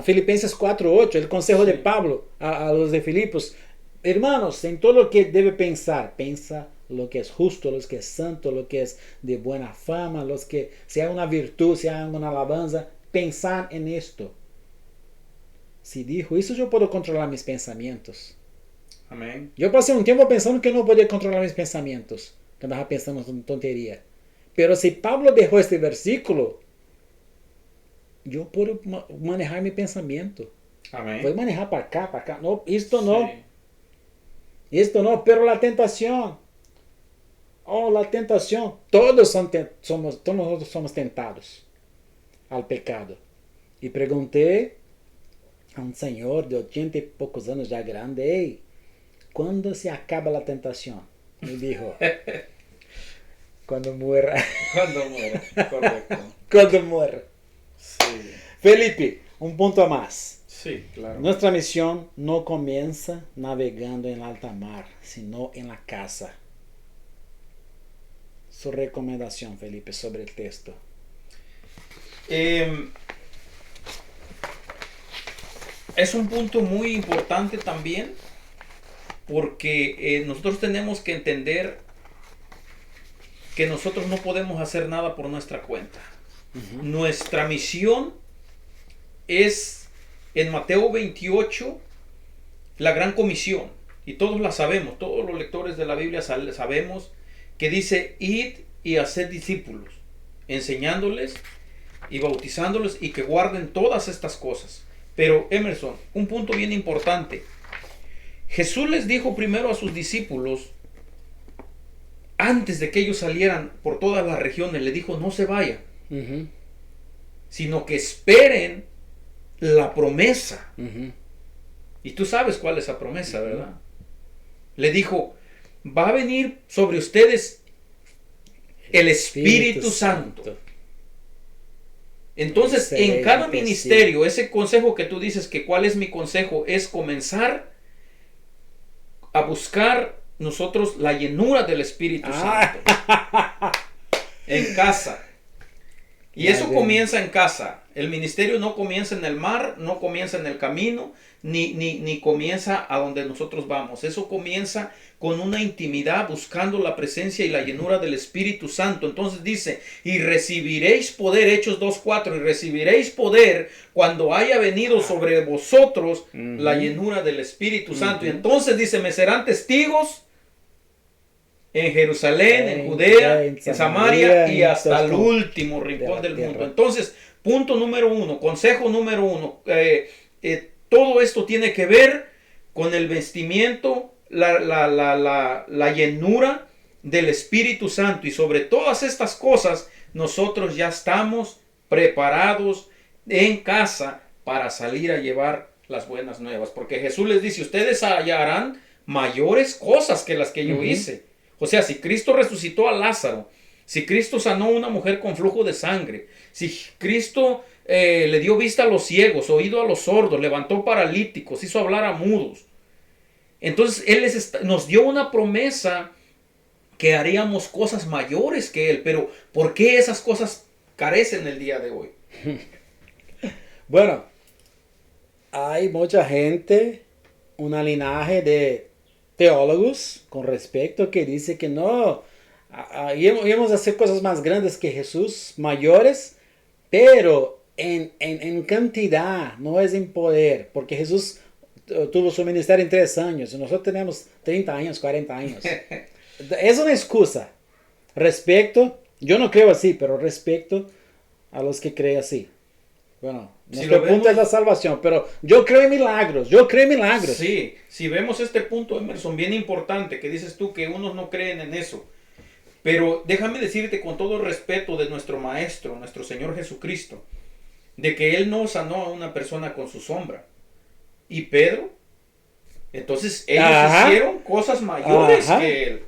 Filipenses 4:8, el consejo de Pablo a los de Filipos, hermanos, en todo lo que debe pensar, piensa lo que es justo, lo que es santo, lo que es de buena fama, los que sea una virtud, sea una alabanza, pensar en esto. Si dijo, eso yo puedo controlar mis pensamientos. Amén. Yo pasé un tiempo pensando que no podía controlar mis pensamientos, que andaba pensando en tontería. Pero si Pablo dejó este versículo, yo puedo manejar mi pensamiento. Amén. Voy a manejar para acá, para acá. No, esto no. Sí. Esto no, pero la tentación. Oh, la tentación. Todos nosotros somos tentados al pecado. Y pregunté a un señor de 80 y pocos años ya grande, hey, ¿cuándo se acaba la tentación? Me dijo, cuando muera. Cuando muera, correcto. Cuando muera. Sí. Felipe, un punto más. Sí, claro. Nuestra misión no comienza navegando en alta mar, sino en la casa. Su recomendación, Felipe, sobre el texto. Es un punto muy importante también, porque nosotros tenemos que entender que nosotros no podemos hacer nada por nuestra cuenta. Uh-huh. Nuestra misión es, en Mateo 28, la gran comisión, y todos la sabemos, todos los lectores de la Biblia sabemos que dice, id y haced discípulos, enseñándoles y bautizándoles y que guarden todas estas cosas. Pero Emerson, un punto bien importante. Jesús les dijo primero a sus discípulos, antes de que ellos salieran por todas las regiones, le dijo, no se vayan, uh-huh, sino que esperen la promesa. Uh-huh. Y tú sabes cuál es esa promesa, uh-huh, ¿verdad? Le dijo, va a venir sobre ustedes el Espíritu Santo. Entonces, en cada ministerio, ese consejo que tú dices, que cuál es mi consejo, es comenzar a buscar nosotros la llenura del Espíritu Santo. En casa. Y eso comienza en casa. El ministerio no comienza en el mar, no comienza en el camino, ni comienza a donde nosotros vamos. Eso comienza con una intimidad, buscando la presencia y la llenura del Espíritu Santo. Entonces dice, y recibiréis poder, Hechos 2:4, y recibiréis poder cuando haya venido sobre vosotros, uh-huh, la llenura del Espíritu, uh-huh, Santo. Y entonces dice, me serán testigos en Jerusalén, en Judea, en Samaria y hasta el último rincón del mundo. Entonces, punto número 1, consejo número 1, todo esto tiene que ver con el vestimiento, la llenura del Espíritu Santo, y sobre todas estas cosas nosotros ya estamos preparados en casa para salir a llevar las buenas nuevas, porque Jesús les dice, ustedes hallarán mayores cosas que las que yo, uh-huh, hice. O sea, si Cristo resucitó a Lázaro, si Cristo sanó a una mujer con flujo de sangre, si Cristo le dio vista a los ciegos, oído a los sordos, levantó paralíticos, hizo hablar a mudos, entonces Él nos dio una promesa que haríamos cosas mayores que Él. Pero ¿por qué esas cosas carecen el día de hoy? Bueno, hay mucha gente, una linaje de teólogos con respecto que dice que no, íbamos a hacer cosas más grandes que Jesús, mayores, pero en cantidad, no es en poder, porque Jesús tuvo su ministerio en 3 años, y nosotros tenemos 30 años, 40 años. Es una excusa. Respecto, yo no creo así, pero respecto a los que creen así. Bueno, nuestro punto es la salvación, pero yo creo en milagros, Sí, si vemos este punto, Emerson, bien importante, que dices tú que unos no creen en eso. Pero déjame decirte con todo respeto de nuestro Maestro, nuestro Señor Jesucristo, de que Él no sanó a una persona con su sombra. ¿Y Pedro? Entonces ellos, ajá, hicieron cosas mayores, ajá, que Él.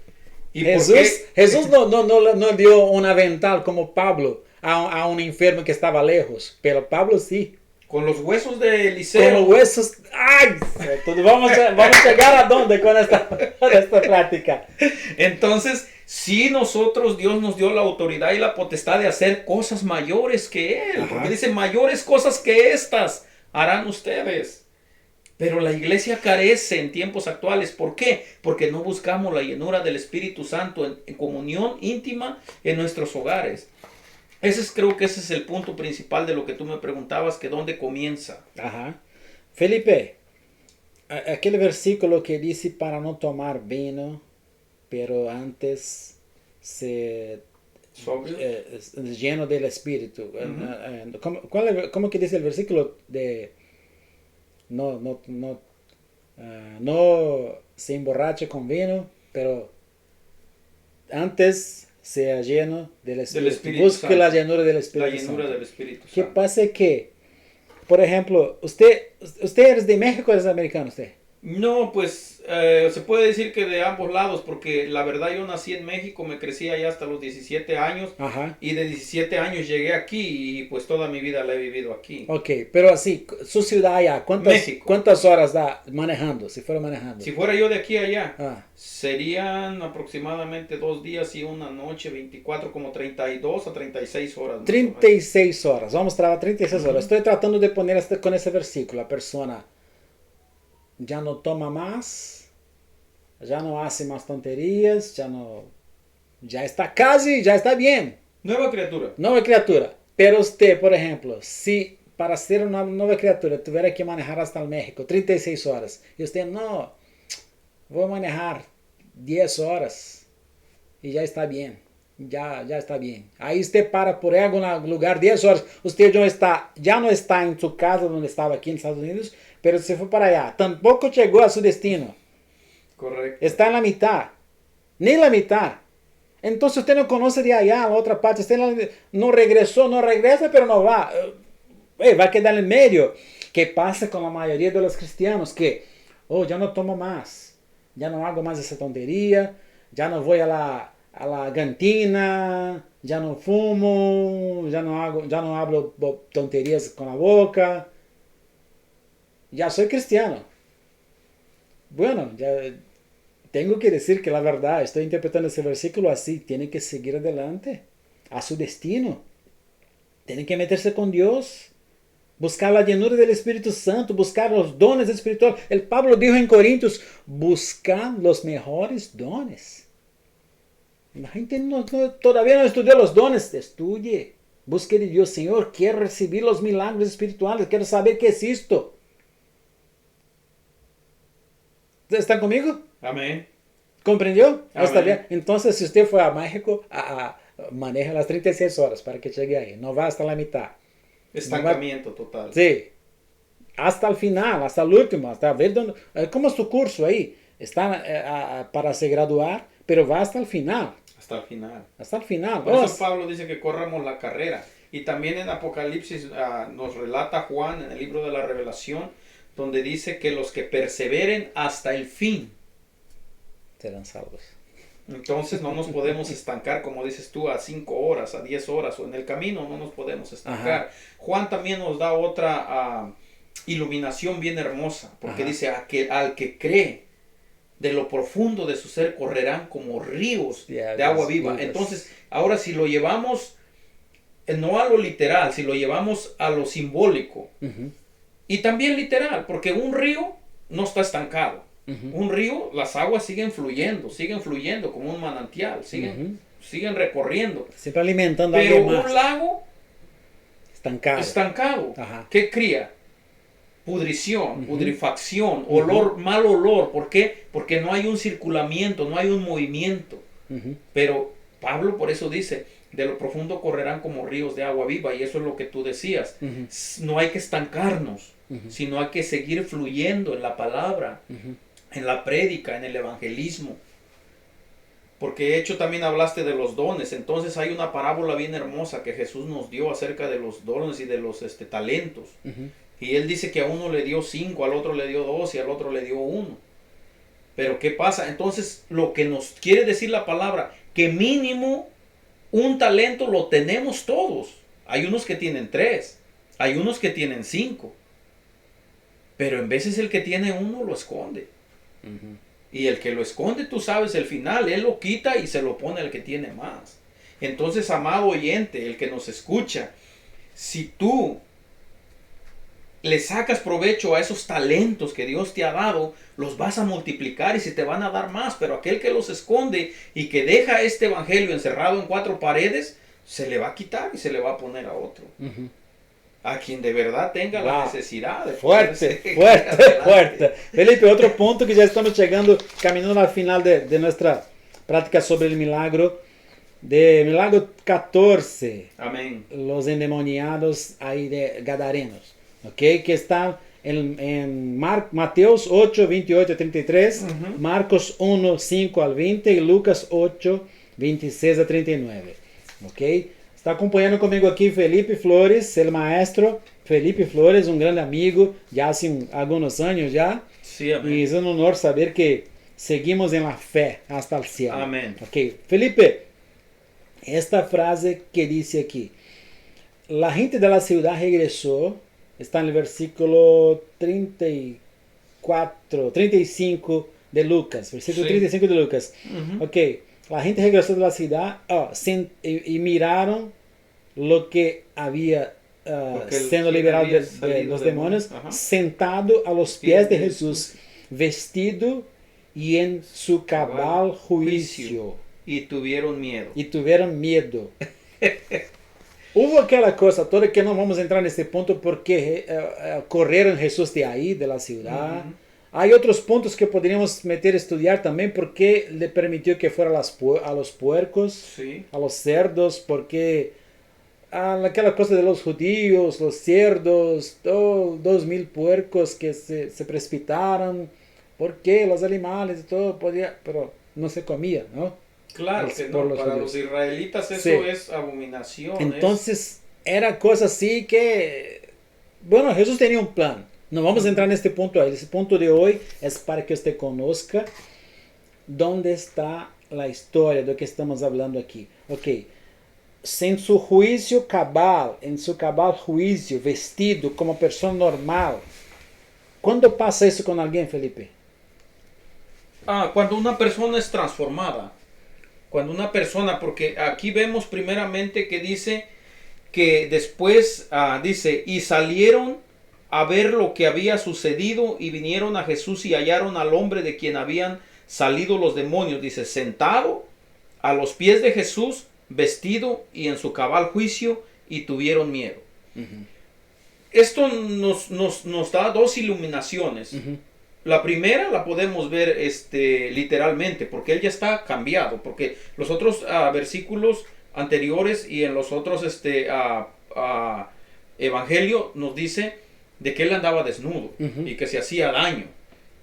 ¿Y Jesús no dio un avental como Pablo a un enfermo que estaba lejos, pero Pablo sí. Con los huesos de Con Eliseo. los huesos. ¡Ay! Entonces vamos a llegar a dónde con esta plática. Entonces, si nosotros, Dios nos dio la autoridad y la potestad de hacer cosas mayores que Él. Ajá. Porque dice, mayores cosas que estas harán ustedes. Pero la iglesia carece en tiempos actuales. ¿Por qué? Porque no buscamos la llenura del Espíritu Santo en comunión íntima en nuestros hogares. Creo que ese es el punto principal de lo que tú me preguntabas, que dónde comienza. Ajá. Felipe, aquel versículo que dice para no tomar vino, pero antes se Sobrio. lleno del Espíritu. ¿Cómo que dice el versículo de no se emborrache con vino, pero antes sea lleno del Espíritu? Busque Santo. la llenura del Espíritu La llenura Santo. del Espíritu ¿Qué Santo. pasa que, por ejemplo, usted es de México o es americano usted? No, pues se puede decir que de ambos lados, porque la verdad yo nací en México, me crecí allá hasta los 17 años. Ajá. Y de 17 años llegué aquí y pues toda mi vida la he vivido aquí. Ok, pero así, su ciudad allá, México. ¿cuántas horas da manejando, si fuera manejando? Si fuera yo de aquí a allá, Ah, serían aproximadamente 2 días y una noche, 24, como 32 a 36 horas. más o menos. 36 horas, vamos a trabajar 36 horas. Estoy tratando de poner con ese versículo, la persona ya no toma más, ya no hace más tonterías, ya está bien, Nueva criatura. nueva criatura. Pero usted, por ejemplo, si para ser una nueva criatura tuviera que manejar hasta el México 36 horas, y usted no, voy a manejar 10 horas y ya está bien. Ya está bien. Ahí usted para por algún lugar 10 horas. Usted ya no está en su casa donde estaba aquí en Estados Unidos, pero se fue para allá. Tampoco llegó a su destino. Correcto. Está en la mitad. Ni la mitad. Entonces usted no conoce de allá, a la otra parte. Usted no regresa, pero no va. Va a quedar en medio. ¿Qué pasa con la mayoría de los cristianos? Que, ya no tomo más. Ya no hago más esa tontería. Ya no voy a la cantina, ya no fumo, ya no hablo tonterías con la boca, ya soy cristiano. Bueno, ya tengo que decir que la verdad, estoy interpretando ese versículo así, tiene que seguir adelante, a su destino, tiene que meterse con Dios, buscar la llenura del Espíritu Santo, buscar los dones espirituales. El Pablo dijo en Corintios, buscar los mejores dones. La gente todavía no estudió los dones. Estudie. Busque de Dios. Señor, quiero recibir los milagros espirituales. Quiero saber qué es esto. ¿Están conmigo? Amén. ¿Comprendió? Amén. Está bien. Entonces, si usted fue a México, maneja las 36 horas para que llegue ahí. No va hasta la mitad. Estancamiento total. Sí. Hasta el final, hasta el último. Hasta ver dónde. ¿Cómo es tu curso ahí? Está para se graduar, pero va hasta el final. Hasta el final. Hasta el final. Por eso Pablo dice que corramos la carrera. Y también en Apocalipsis nos relata Juan en el libro de la Revelación, donde dice que los que perseveren hasta el fin serán salvos. Entonces no nos podemos estancar, como dices tú, a 5 horas, a 10 horas, o en el camino no nos podemos estancar. Ajá. Juan también nos da otra iluminación bien hermosa, porque Ajá. dice, al que cree, de lo profundo de su ser correrán como ríos de agua viva. Entonces, ahora si lo llevamos, no a lo literal, si lo llevamos a lo simbólico, y también literal, porque un río no está estancado. Un río, las aguas siguen fluyendo como un manantial, siguen recorriendo. Siempre alimentando. Pero un lago estancado. Ajá. ¿Qué cría? Pudrición, pudrifacción, olor, mal olor. ¿Por qué? Porque no hay un circulamiento, no hay un movimiento. Pero Pablo por eso dice, de lo profundo correrán como ríos de agua viva, y eso es lo que tú decías. No hay que estancarnos, sino hay que seguir fluyendo en la palabra, en la prédica, en el evangelismo. Porque de hecho también hablaste de los dones. Entonces hay una parábola bien hermosa que Jesús nos dio acerca de los dones y de los talentos. Y él dice que a uno le dio 5, al otro le dio 2 y al otro le dio 1. Pero ¿qué pasa? Entonces lo que nos quiere decir la palabra, que mínimo un talento lo tenemos todos. Hay unos que tienen 3. Hay unos que tienen 5, pero en veces el que tiene uno lo esconde. Y el que lo esconde, tú sabes el final, él lo quita y se lo pone al que tiene más. Entonces, amado oyente, el que nos escucha, si tú le sacas provecho a esos talentos que Dios te ha dado, los vas a multiplicar y se te van a dar más. Pero aquel que los esconde y que deja este evangelio encerrado en 4 paredes, se le va a quitar y se le va a poner a otro. A quien de verdad tenga la necesidad de fuerte. Felipe, otro punto que ya estamos llegando, caminando al final de nuestra práctica sobre el milagro. De milagro 14. Amén. Los endemoniados ahí de Gadarenos. ¿Ok? Que está en Mateos 8, 28 a 33, Marcos 1, 5 al 20 y Lucas 8, 26 a 39. ¿Ok? Está acompanhando comigo aqui Felipe Flores, el maestro Felipe Flores, um grande amigo, já hace alguns anos já. Sí, amén. E é um honor saber que seguimos em la fé hasta el cielo. Amén. Ok, Felipe, esta frase que dice aqui, la gente de la ciudad regresó, está en el versículo 35 de Lucas, versículo 35 de Lucas. Ok. La gente regresó de la ciudad y miraron lo que había siendo liberado de los demonios, sentado a los pies de Jesús, vestido y en su cabal juicio. Y tuvieron miedo. Hubo aquella cosa toda que no vamos a entrar en este punto porque corrieron Jesús de ahí, de la ciudad. Hay otros puntos que podríamos meter a estudiar también, porque le permitió que fuera a los puercos, sí, a los cerdos, porque aquella cosa de los judíos, los cerdos, 2000 puercos que se precipitaron, porque los animales y todo podía, pero no se comía, ¿no? Claro que no, para los israelitas eso es abominación. Entonces era cosa así que, bueno, Jesús tenía un plan. No vamos a entrar en este punto ahí. Ese punto de hoy es para que usted conozca dónde está la historia de lo que estamos hablando aquí. Ok. En su juicio cabal, juicio, vestido como persona normal. ¿Cuándo pasa eso con alguien, Felipe? Cuando una persona es transformada. Cuando una persona, porque aquí vemos primeramente que dice que después, dice, y salieron a ver lo que había sucedido y vinieron a Jesús y hallaron al hombre de quien habían salido los demonios, dice, sentado a los pies de Jesús, vestido y en su cabal juicio, y tuvieron miedo. Esto nos da 2 iluminaciones. La primera la podemos ver literalmente, porque él ya está cambiado, porque los otros versículos anteriores y en los otros evangelio nos dice de que él andaba desnudo y que se hacía daño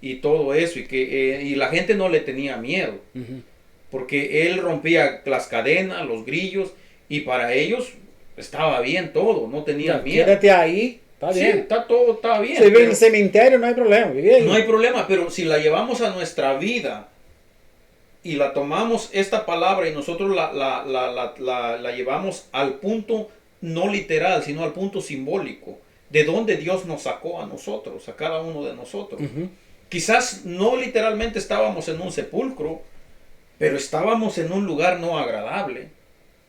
y todo eso, y la gente no le tenía miedo, porque él rompía las cadenas, los grillos, y para ellos estaba bien todo, no tenía miedo. Quédate ahí, está bien. Sí, todo está bien. Si vive en el cementerio no hay problema. No hay problema, pero si la llevamos a nuestra vida y la tomamos esta palabra y nosotros la llevamos al punto no literal, sino al punto simbólico, de donde Dios nos sacó a nosotros, a cada uno de nosotros. Quizás no literalmente estábamos en un sepulcro, pero estábamos en un lugar no agradable.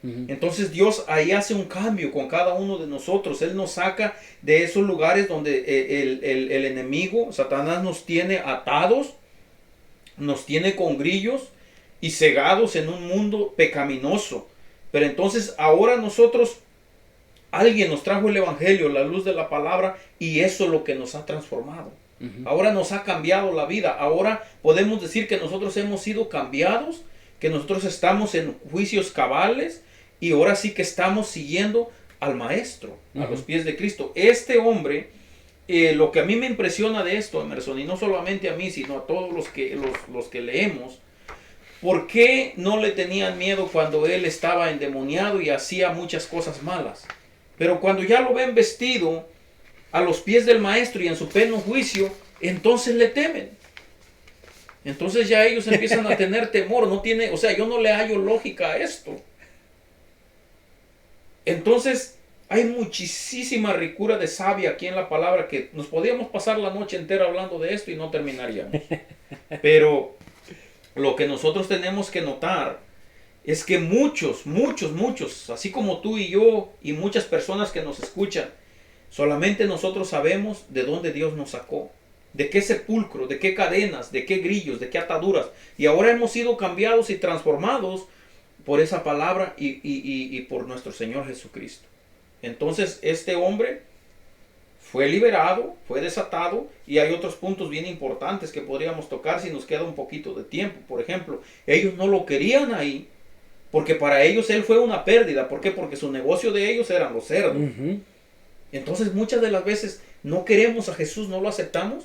Entonces Dios ahí hace un cambio con cada uno de nosotros. Él nos saca de esos lugares donde el enemigo, Satanás, nos tiene atados, nos tiene con grillos y cegados en un mundo pecaminoso. Pero entonces ahora nosotros, alguien nos trajo el evangelio, la luz de la palabra, y eso es lo que nos ha transformado. Ahora nos ha cambiado la vida. Ahora podemos decir que nosotros hemos sido cambiados, que nosotros estamos en juicios cabales, y ahora sí que estamos siguiendo al Maestro, a los pies de Cristo. Este hombre, lo que a mí me impresiona de esto, Emerson, y no solamente a mí, sino a todos los que leemos, ¿por qué no le tenían miedo cuando él estaba endemoniado y hacía muchas cosas malas? Pero cuando ya lo ven vestido a los pies del Maestro y en su pleno juicio, entonces le temen. Entonces ya ellos empiezan a tener temor. Yo no le hallo lógica a esto. Entonces, Hay muchísima ricura de savia aquí en la palabra que nos podíamos pasar la noche entera hablando de esto y no terminaríamos. Pero lo que nosotros tenemos que notar es que muchos, así como tú y yo y muchas personas que nos escuchan, solamente nosotros sabemos de dónde Dios nos sacó, de qué sepulcro, de qué cadenas, de qué grillos, de qué ataduras. Y ahora hemos sido cambiados y transformados por esa palabra y por nuestro Señor Jesucristo. Entonces este hombre fue liberado, fue desatado, y hay otros puntos bien importantes que podríamos tocar si nos queda un poquito de tiempo. Por ejemplo, ellos no lo querían ahí, porque para ellos él fue una pérdida. ¿Por qué? Porque su negocio de ellos eran los cerdos. Entonces muchas de las veces no queremos a Jesús, no lo aceptamos,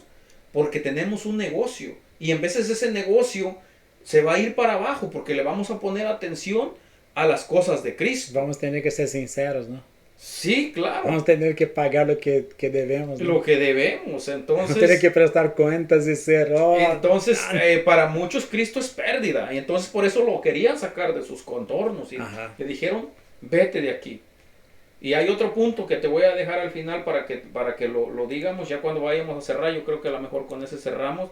porque tenemos un negocio. Y en veces ese negocio se va a ir para abajo, porque le vamos a poner atención a las cosas de Cristo. Vamos a tener que ser sinceros, ¿no? Sí, claro. Vamos a tener que pagar lo que debemos, ¿no? Lo que debemos, entonces... Vamos a tener que prestar cuentas y ser... entonces, para muchos Cristo es pérdida. Y entonces por eso lo querían sacar de sus contornos. Y le dijeron, vete de aquí. Y hay otro punto que te voy a dejar al final para que lo digamos. Ya cuando vayamos a cerrar, yo creo que a lo mejor con ese cerramos.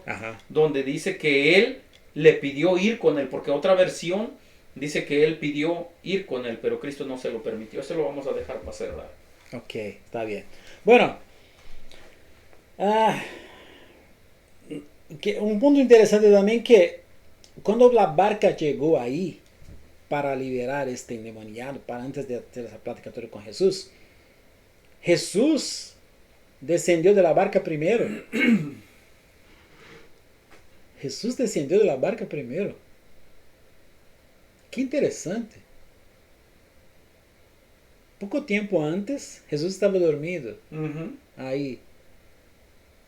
Donde dice que él le pidió ir con él. Porque otra versión dice que él pidió ir con él, pero Cristo no se lo permitió. Eso lo vamos a dejar para cerrar. Ok, está bien. Bueno, un punto interesante también que cuando la barca llegó ahí para liberar este endemoniado, para antes de hacer esa plática con Jesús, Jesús descendió de la barca primero. Jesús descendió de la barca primero. Qué interesante. Poco tiempo antes, Jesús estaba dormido. Ahí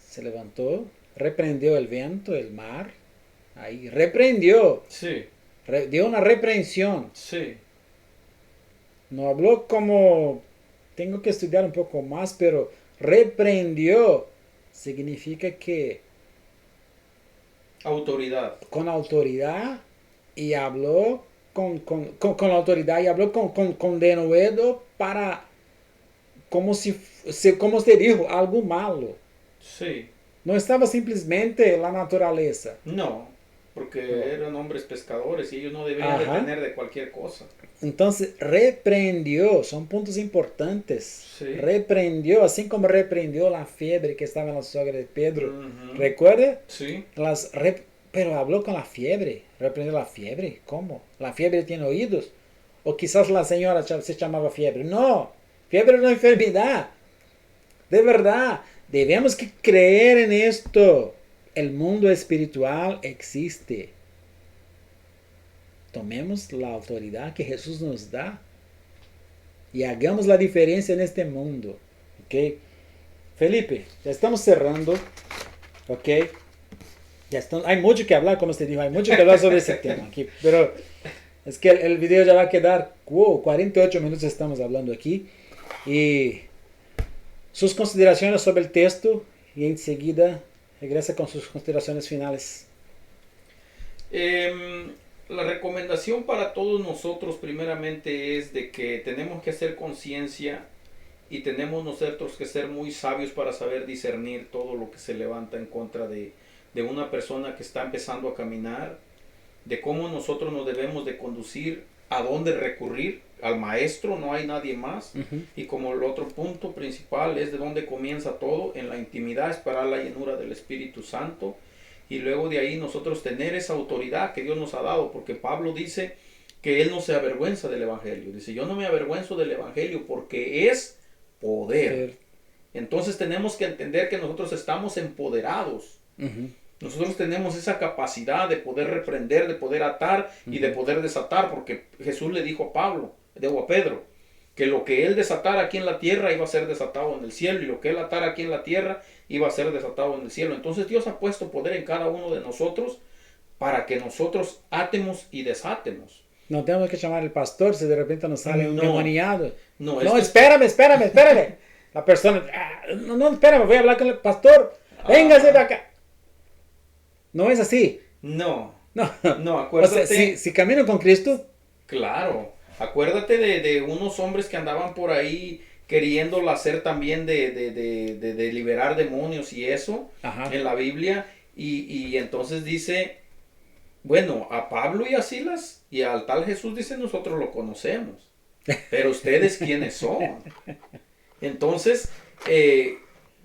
se levantó, reprendió el viento, el mar. Ahí reprendió. Sí. Dio una reprensión. Sí. No habló como... Tengo que estudiar un poco más, pero reprendió. Significa que... Autoridad. Con autoridad y habló... Con la autoridad y habló con denuedo para, como se dijo, algo malo. Sí. No estaba simplemente la naturaleza. No, porque eran hombres pescadores y ellos no debían depender de cualquier cosa. Entonces, reprendió, son puntos importantes. Sí. Reprendió, así como reprendió la fiebre que estaba en la sogra de Pedro. ¿Recuerda? Sí. Pero habló con la fiebre, reprendió la fiebre. ¿Cómo? ¿La fiebre tiene oídos? O quizás la señora se llamaba fiebre. No, fiebre es una enfermedad. De verdad, debemos que creer en esto. El mundo espiritual existe. Tomemos la autoridad que Jesús nos da y hagamos la diferencia en este mundo. ¿Ok? Felipe, ya estamos cerrando. ¿Ok? Hay mucho que hablar, como usted dijo, hay mucho que hablar sobre ese tema aquí, pero es que el video ya va a quedar, 48 minutos estamos hablando aquí, y sus consideraciones sobre el texto, y enseguida regresa con sus consideraciones finales. La recomendación para todos nosotros primeramente es de que tenemos que hacer conciencia y tenemos nosotros que ser muy sabios para saber discernir todo lo que se levanta en contra de una persona que está empezando a caminar, de cómo nosotros nos debemos de conducir, a dónde recurrir, al maestro, no hay nadie más. Y como el otro punto principal es de dónde comienza todo, en la intimidad, esperar la llenura del Espíritu Santo, y luego de ahí nosotros tener esa autoridad que Dios nos ha dado, porque Pablo dice que él no se avergüenza del Evangelio. Dice, yo no me avergüenzo del Evangelio porque es poder. Entonces tenemos que entender que nosotros estamos empoderados. Nosotros tenemos esa capacidad de poder reprender, de poder atar y de poder desatar, porque Jesús le dijo a Pedro, que lo que él desatara aquí en la tierra iba a ser desatado en el cielo, y lo que él atara aquí en la tierra iba a ser desatado en el cielo. Entonces Dios ha puesto poder en cada uno de nosotros para que nosotros atemos y desatemos. No tenemos que llamar al pastor si de repente nos sale un demoniado. No, espérame. La persona, no, espérame, voy a hablar con el pastor. Véngase de acá. No es así. No, acuérdate. O sea, si camino con Cristo. Claro, acuérdate de unos hombres que andaban por ahí queriéndola hacer también de liberar demonios y eso en la Biblia. Y entonces dice, bueno, a Pablo y a Silas y al tal Jesús dice, nosotros lo conocemos, pero ustedes quiénes son. Entonces,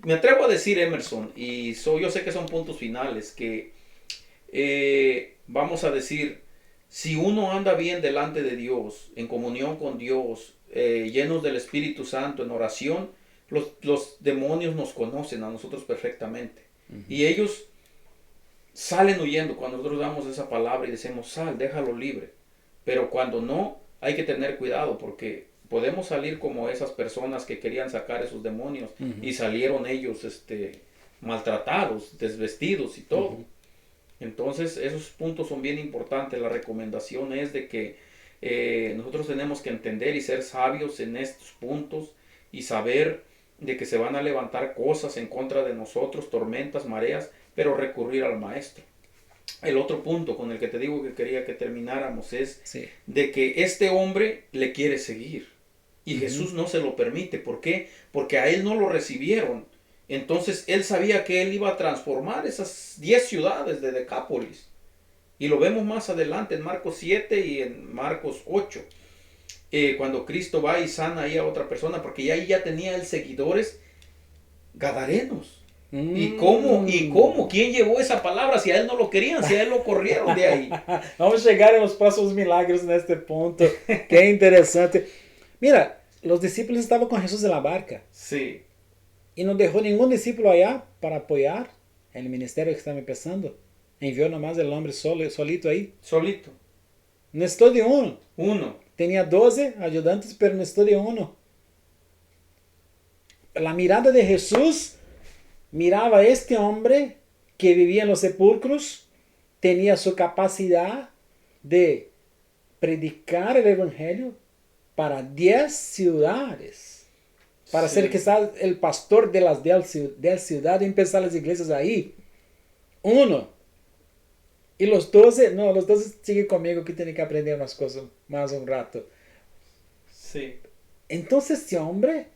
me atrevo a decir, Emerson, y yo sé que son puntos finales, que vamos a decir, si uno anda bien delante de Dios, en comunión con Dios, llenos del Espíritu Santo, en oración, los demonios nos conocen a nosotros perfectamente. Y ellos salen huyendo cuando nosotros damos esa palabra y decimos, sal, déjalo libre. Pero cuando no, hay que tener cuidado porque podemos salir como esas personas que querían sacar esos demonios y salieron ellos maltratados, desvestidos y todo. Entonces esos puntos son bien importantes. La recomendación es de que nosotros tenemos que entender y ser sabios en estos puntos y saber de que se van a levantar cosas en contra de nosotros, tormentas, mareas, pero recurrir al maestro. El otro punto con el que te digo que quería que termináramos es de que este hombre le quiere seguir y Jesús no se lo permite. ¿Por qué? Porque a él no lo recibieron. Entonces él sabía que él iba a transformar esas 10 ciudades de Decápolis. Y lo vemos más adelante en Marcos 7 y en Marcos 8. Cuando Cristo va y sana ahí a otra persona, porque ya ahí ya tenía él seguidores gadarenos. ¿Y cómo? ¿Quién llevó esa palabra? Si a él no lo querían, si a él lo corrieron de ahí. Vamos a llegar en los próximos milagros en este punto. Qué interesante. Mira, los discípulos estaban con Jesús en la barca. Sí. Y no dejó ningún discípulo allá para apoyar el ministerio que estaba empezando. Envió nomás el hombre solito ahí. Solito. Necesitó de uno. Uno. Tenía 12 ayudantes, pero necesitó de uno. La mirada de Jesús miraba a este hombre que vivía en los sepulcros, tenía su capacidad de predicar el evangelio para 10 ciudades, para ser quizás el pastor de las 10 ciudades y empezar las iglesias ahí. Uno. Y los 12, no, los 12 siguen conmigo que tienen que aprender unas cosas más un rato. Sí. Entonces este hombre,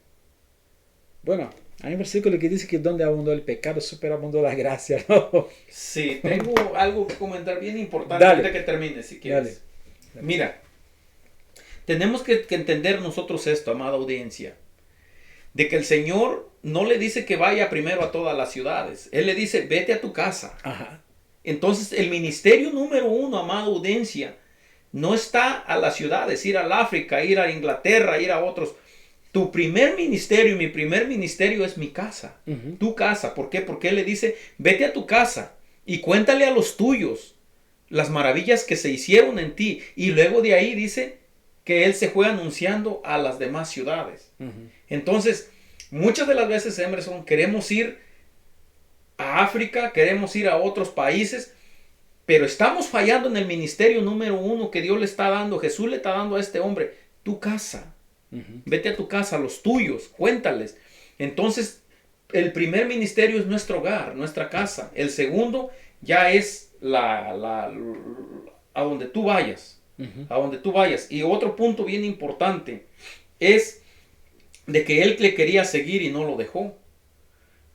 bueno, hay un versículo que dice que donde abundó el pecado, superabundó la gracia, ¿no? Sí, tengo algo que comentar bien importante Dale. antes de que termine, si quieres. Dale. Mira, tenemos que entender nosotros esto, amada audiencia, de que el Señor no le dice que vaya primero a todas las ciudades. Él le dice, vete a tu casa. Ajá. Entonces, el ministerio número 1, amada audiencia, no está a las ciudades, ir al África, ir a Inglaterra, ir a otros. Tu primer ministerio y mi primer ministerio es mi casa, tu casa. ¿Por qué? Porque Él le dice, vete a tu casa y cuéntale a los tuyos las maravillas que se hicieron en ti. Y luego de ahí dice que Él se fue anunciando a las demás ciudades. Entonces, muchas de las veces, Emerson, queremos ir a África, queremos ir a otros países, pero estamos fallando en el ministerio número 1 que Dios le está dando, Jesús le está dando a este hombre, tu casa. Vete a tu casa, a los tuyos, cuéntales. Entonces, el primer ministerio es nuestro hogar, nuestra casa. El segundo ya es a donde tú vayas. A donde tú vayas. Y otro punto bien importante es de que él le quería seguir y no lo dejó.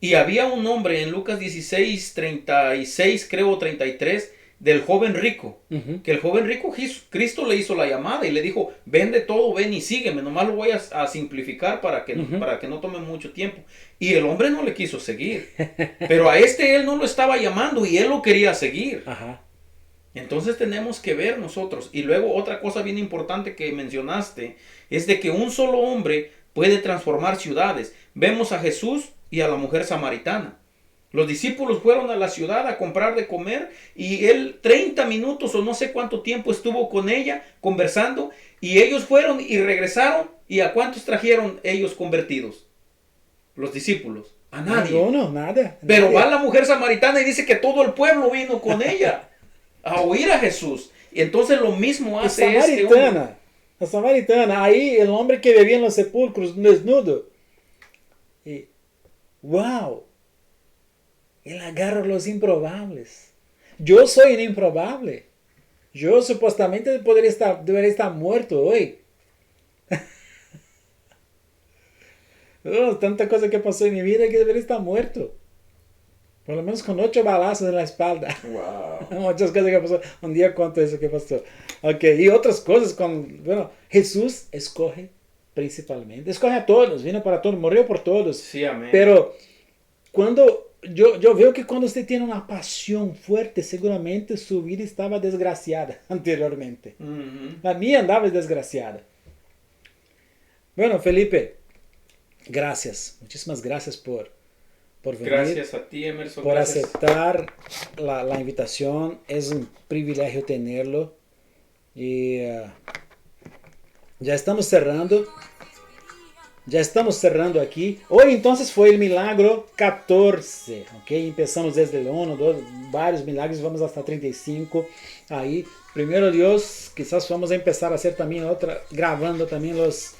Y había un hombre en Lucas 16, 36, creo 33, del joven rico, que el joven rico, Cristo le hizo la llamada y le dijo, vende todo, ven y sígueme, nomás lo voy a simplificar para que no tome mucho tiempo. Y el hombre no le quiso seguir, pero a él no lo estaba llamando y él lo quería seguir. Entonces tenemos que ver nosotros. Y luego otra cosa bien importante que mencionaste, es de que un solo hombre puede transformar ciudades. Vemos a Jesús y a la mujer samaritana. Los discípulos fueron a la ciudad a comprar de comer y él 30 minutos o no sé cuánto tiempo estuvo con ella conversando y ellos fueron y regresaron. ¿Y a cuántos trajeron ellos convertidos? Los discípulos. A nadie. No, nada. Pero nadie. va la mujer samaritana y dice que todo el pueblo vino con ella a oír a Jesús. Y entonces lo mismo hace este hombre. La samaritana, ahí el hombre que vivía en los sepulcros desnudo. Y, wow. Él agarra los improbables. Yo soy un improbable. Yo supuestamente debería estar muerto hoy. Oh, tanta cosa que pasó en mi vida que debería estar muerto. Por lo menos con 8 balazos en la espalda. Wow. Muchas cosas que pasó. Un día cuento eso que pasó. Ok, y otras cosas con... Bueno, Jesús escoge principalmente. Escoge a todos, vino para todos, murió por todos. Sí, amén. Pero cuando yo veo que cuando usted tiene una pasión fuerte, seguramente su vida estaba desgraciada anteriormente. La mía andaba desgraciada. Bueno, Felipe, gracias. Muchísimas gracias por venir. Gracias a ti, Emerson. Por gracias. aceptar la invitación. Es un privilegio tenerlo. Y ya estamos cerrando. Ya estamos cerrando aquí. Hoy entonces fue el milagro 14. ¿Ok? Empezamos desde el 1, 2, varios milagros. Vamos hasta 35. Ahí, primero Dios, quizás vamos a empezar a hacer también otra, grabando también los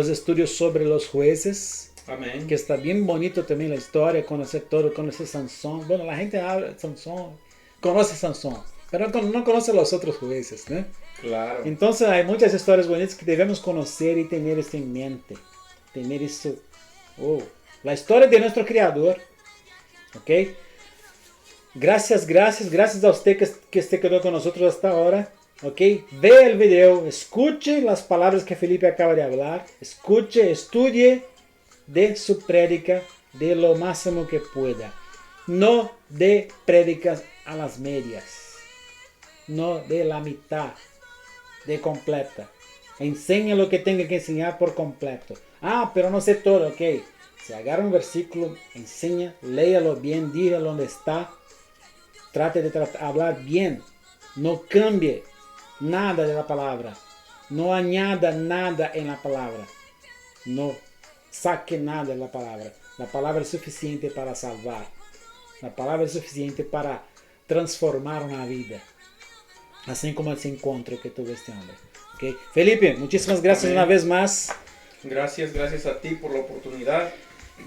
estudios sobre los jueces. Amén. Que está bien bonito también la historia, conocer todo, conocer Sansón. Bueno, la gente habla de Sansón, conoce Sansón, pero no conoce los otros jueces, ¿no? Claro. Entonces hay muchas historias bonitas que debemos conocer y tener esto en mente. Tener eso, la historia de nuestro Creador, ¿ok? Gracias a usted que se quedó con nosotros hasta ahora, ¿ok? Vea el video, escuche las palabras que Felipe acaba de hablar, escuche, estudie de su prédica de lo máximo que pueda. No de prédicas a las medias, no de la mitad, de completa. Enseña lo que tenga que enseñar por completo. Ah, pero no sé todo, ok. Se agarra un versículo, enseña, léalo bien, dígalo donde está. Trate de hablar bien. No cambie nada de la palabra. No añada nada en la palabra. No saque nada de la palabra. La palabra es suficiente para salvar. La palabra es suficiente para transformar una vida. Así como ese encuentro que tuvo este hombre. Okay. Felipe, muchísimas gracias. Amén. Una vez más. Gracias a ti por la oportunidad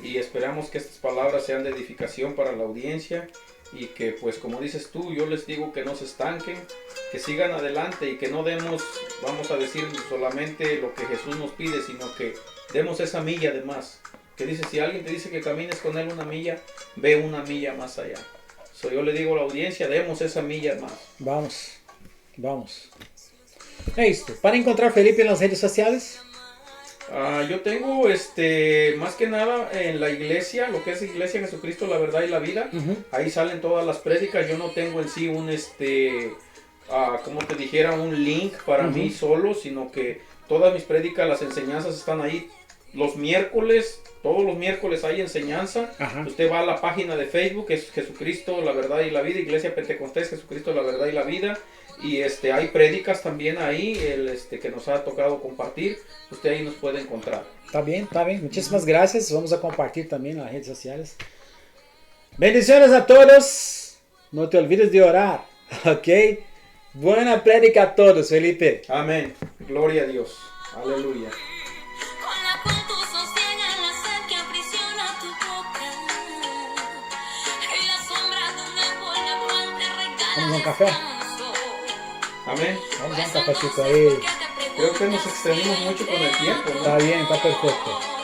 y esperamos que estas palabras sean de edificación para la audiencia y que, pues como dices tú, yo les digo que no se estanquen, que sigan adelante y que no demos, vamos a decir, solamente lo que Jesús nos pide, sino que demos esa milla de más. Que dice, si alguien te dice que camines con él una milla, ve una milla más allá. Yo le digo a la audiencia, demos esa milla más. Vamos. Listo. Para encontrar a Felipe en las redes sociales. Yo tengo más que nada en la iglesia, lo que es Iglesia Jesucristo, la verdad y la vida. Ahí salen todas las prédicas. Yo no tengo en sí un como te dijera, un link para mí solo, sino que todas mis prédicas, las enseñanzas están ahí los miércoles. Todos los miércoles hay enseñanza. Usted va a la página de Facebook, es Jesucristo, la verdad y la vida, Iglesia Pentecostés, Jesucristo, la verdad y la vida. Y hay prédicas también ahí, que nos ha tocado compartir. Usted ahí nos puede encontrar. Está bien. Muchísimas gracias. Vamos a compartir también en las redes sociales. Bendiciones a todos. No te olvides de orar. Ok. Buena prédica a todos, Felipe. Amén. Gloria a Dios. Aleluya. Vamos a un café. Amén. Vamos a un cafecito ahí. Creo que nos extendimos mucho con el tiempo, ¿no? Está bien, está perfecto.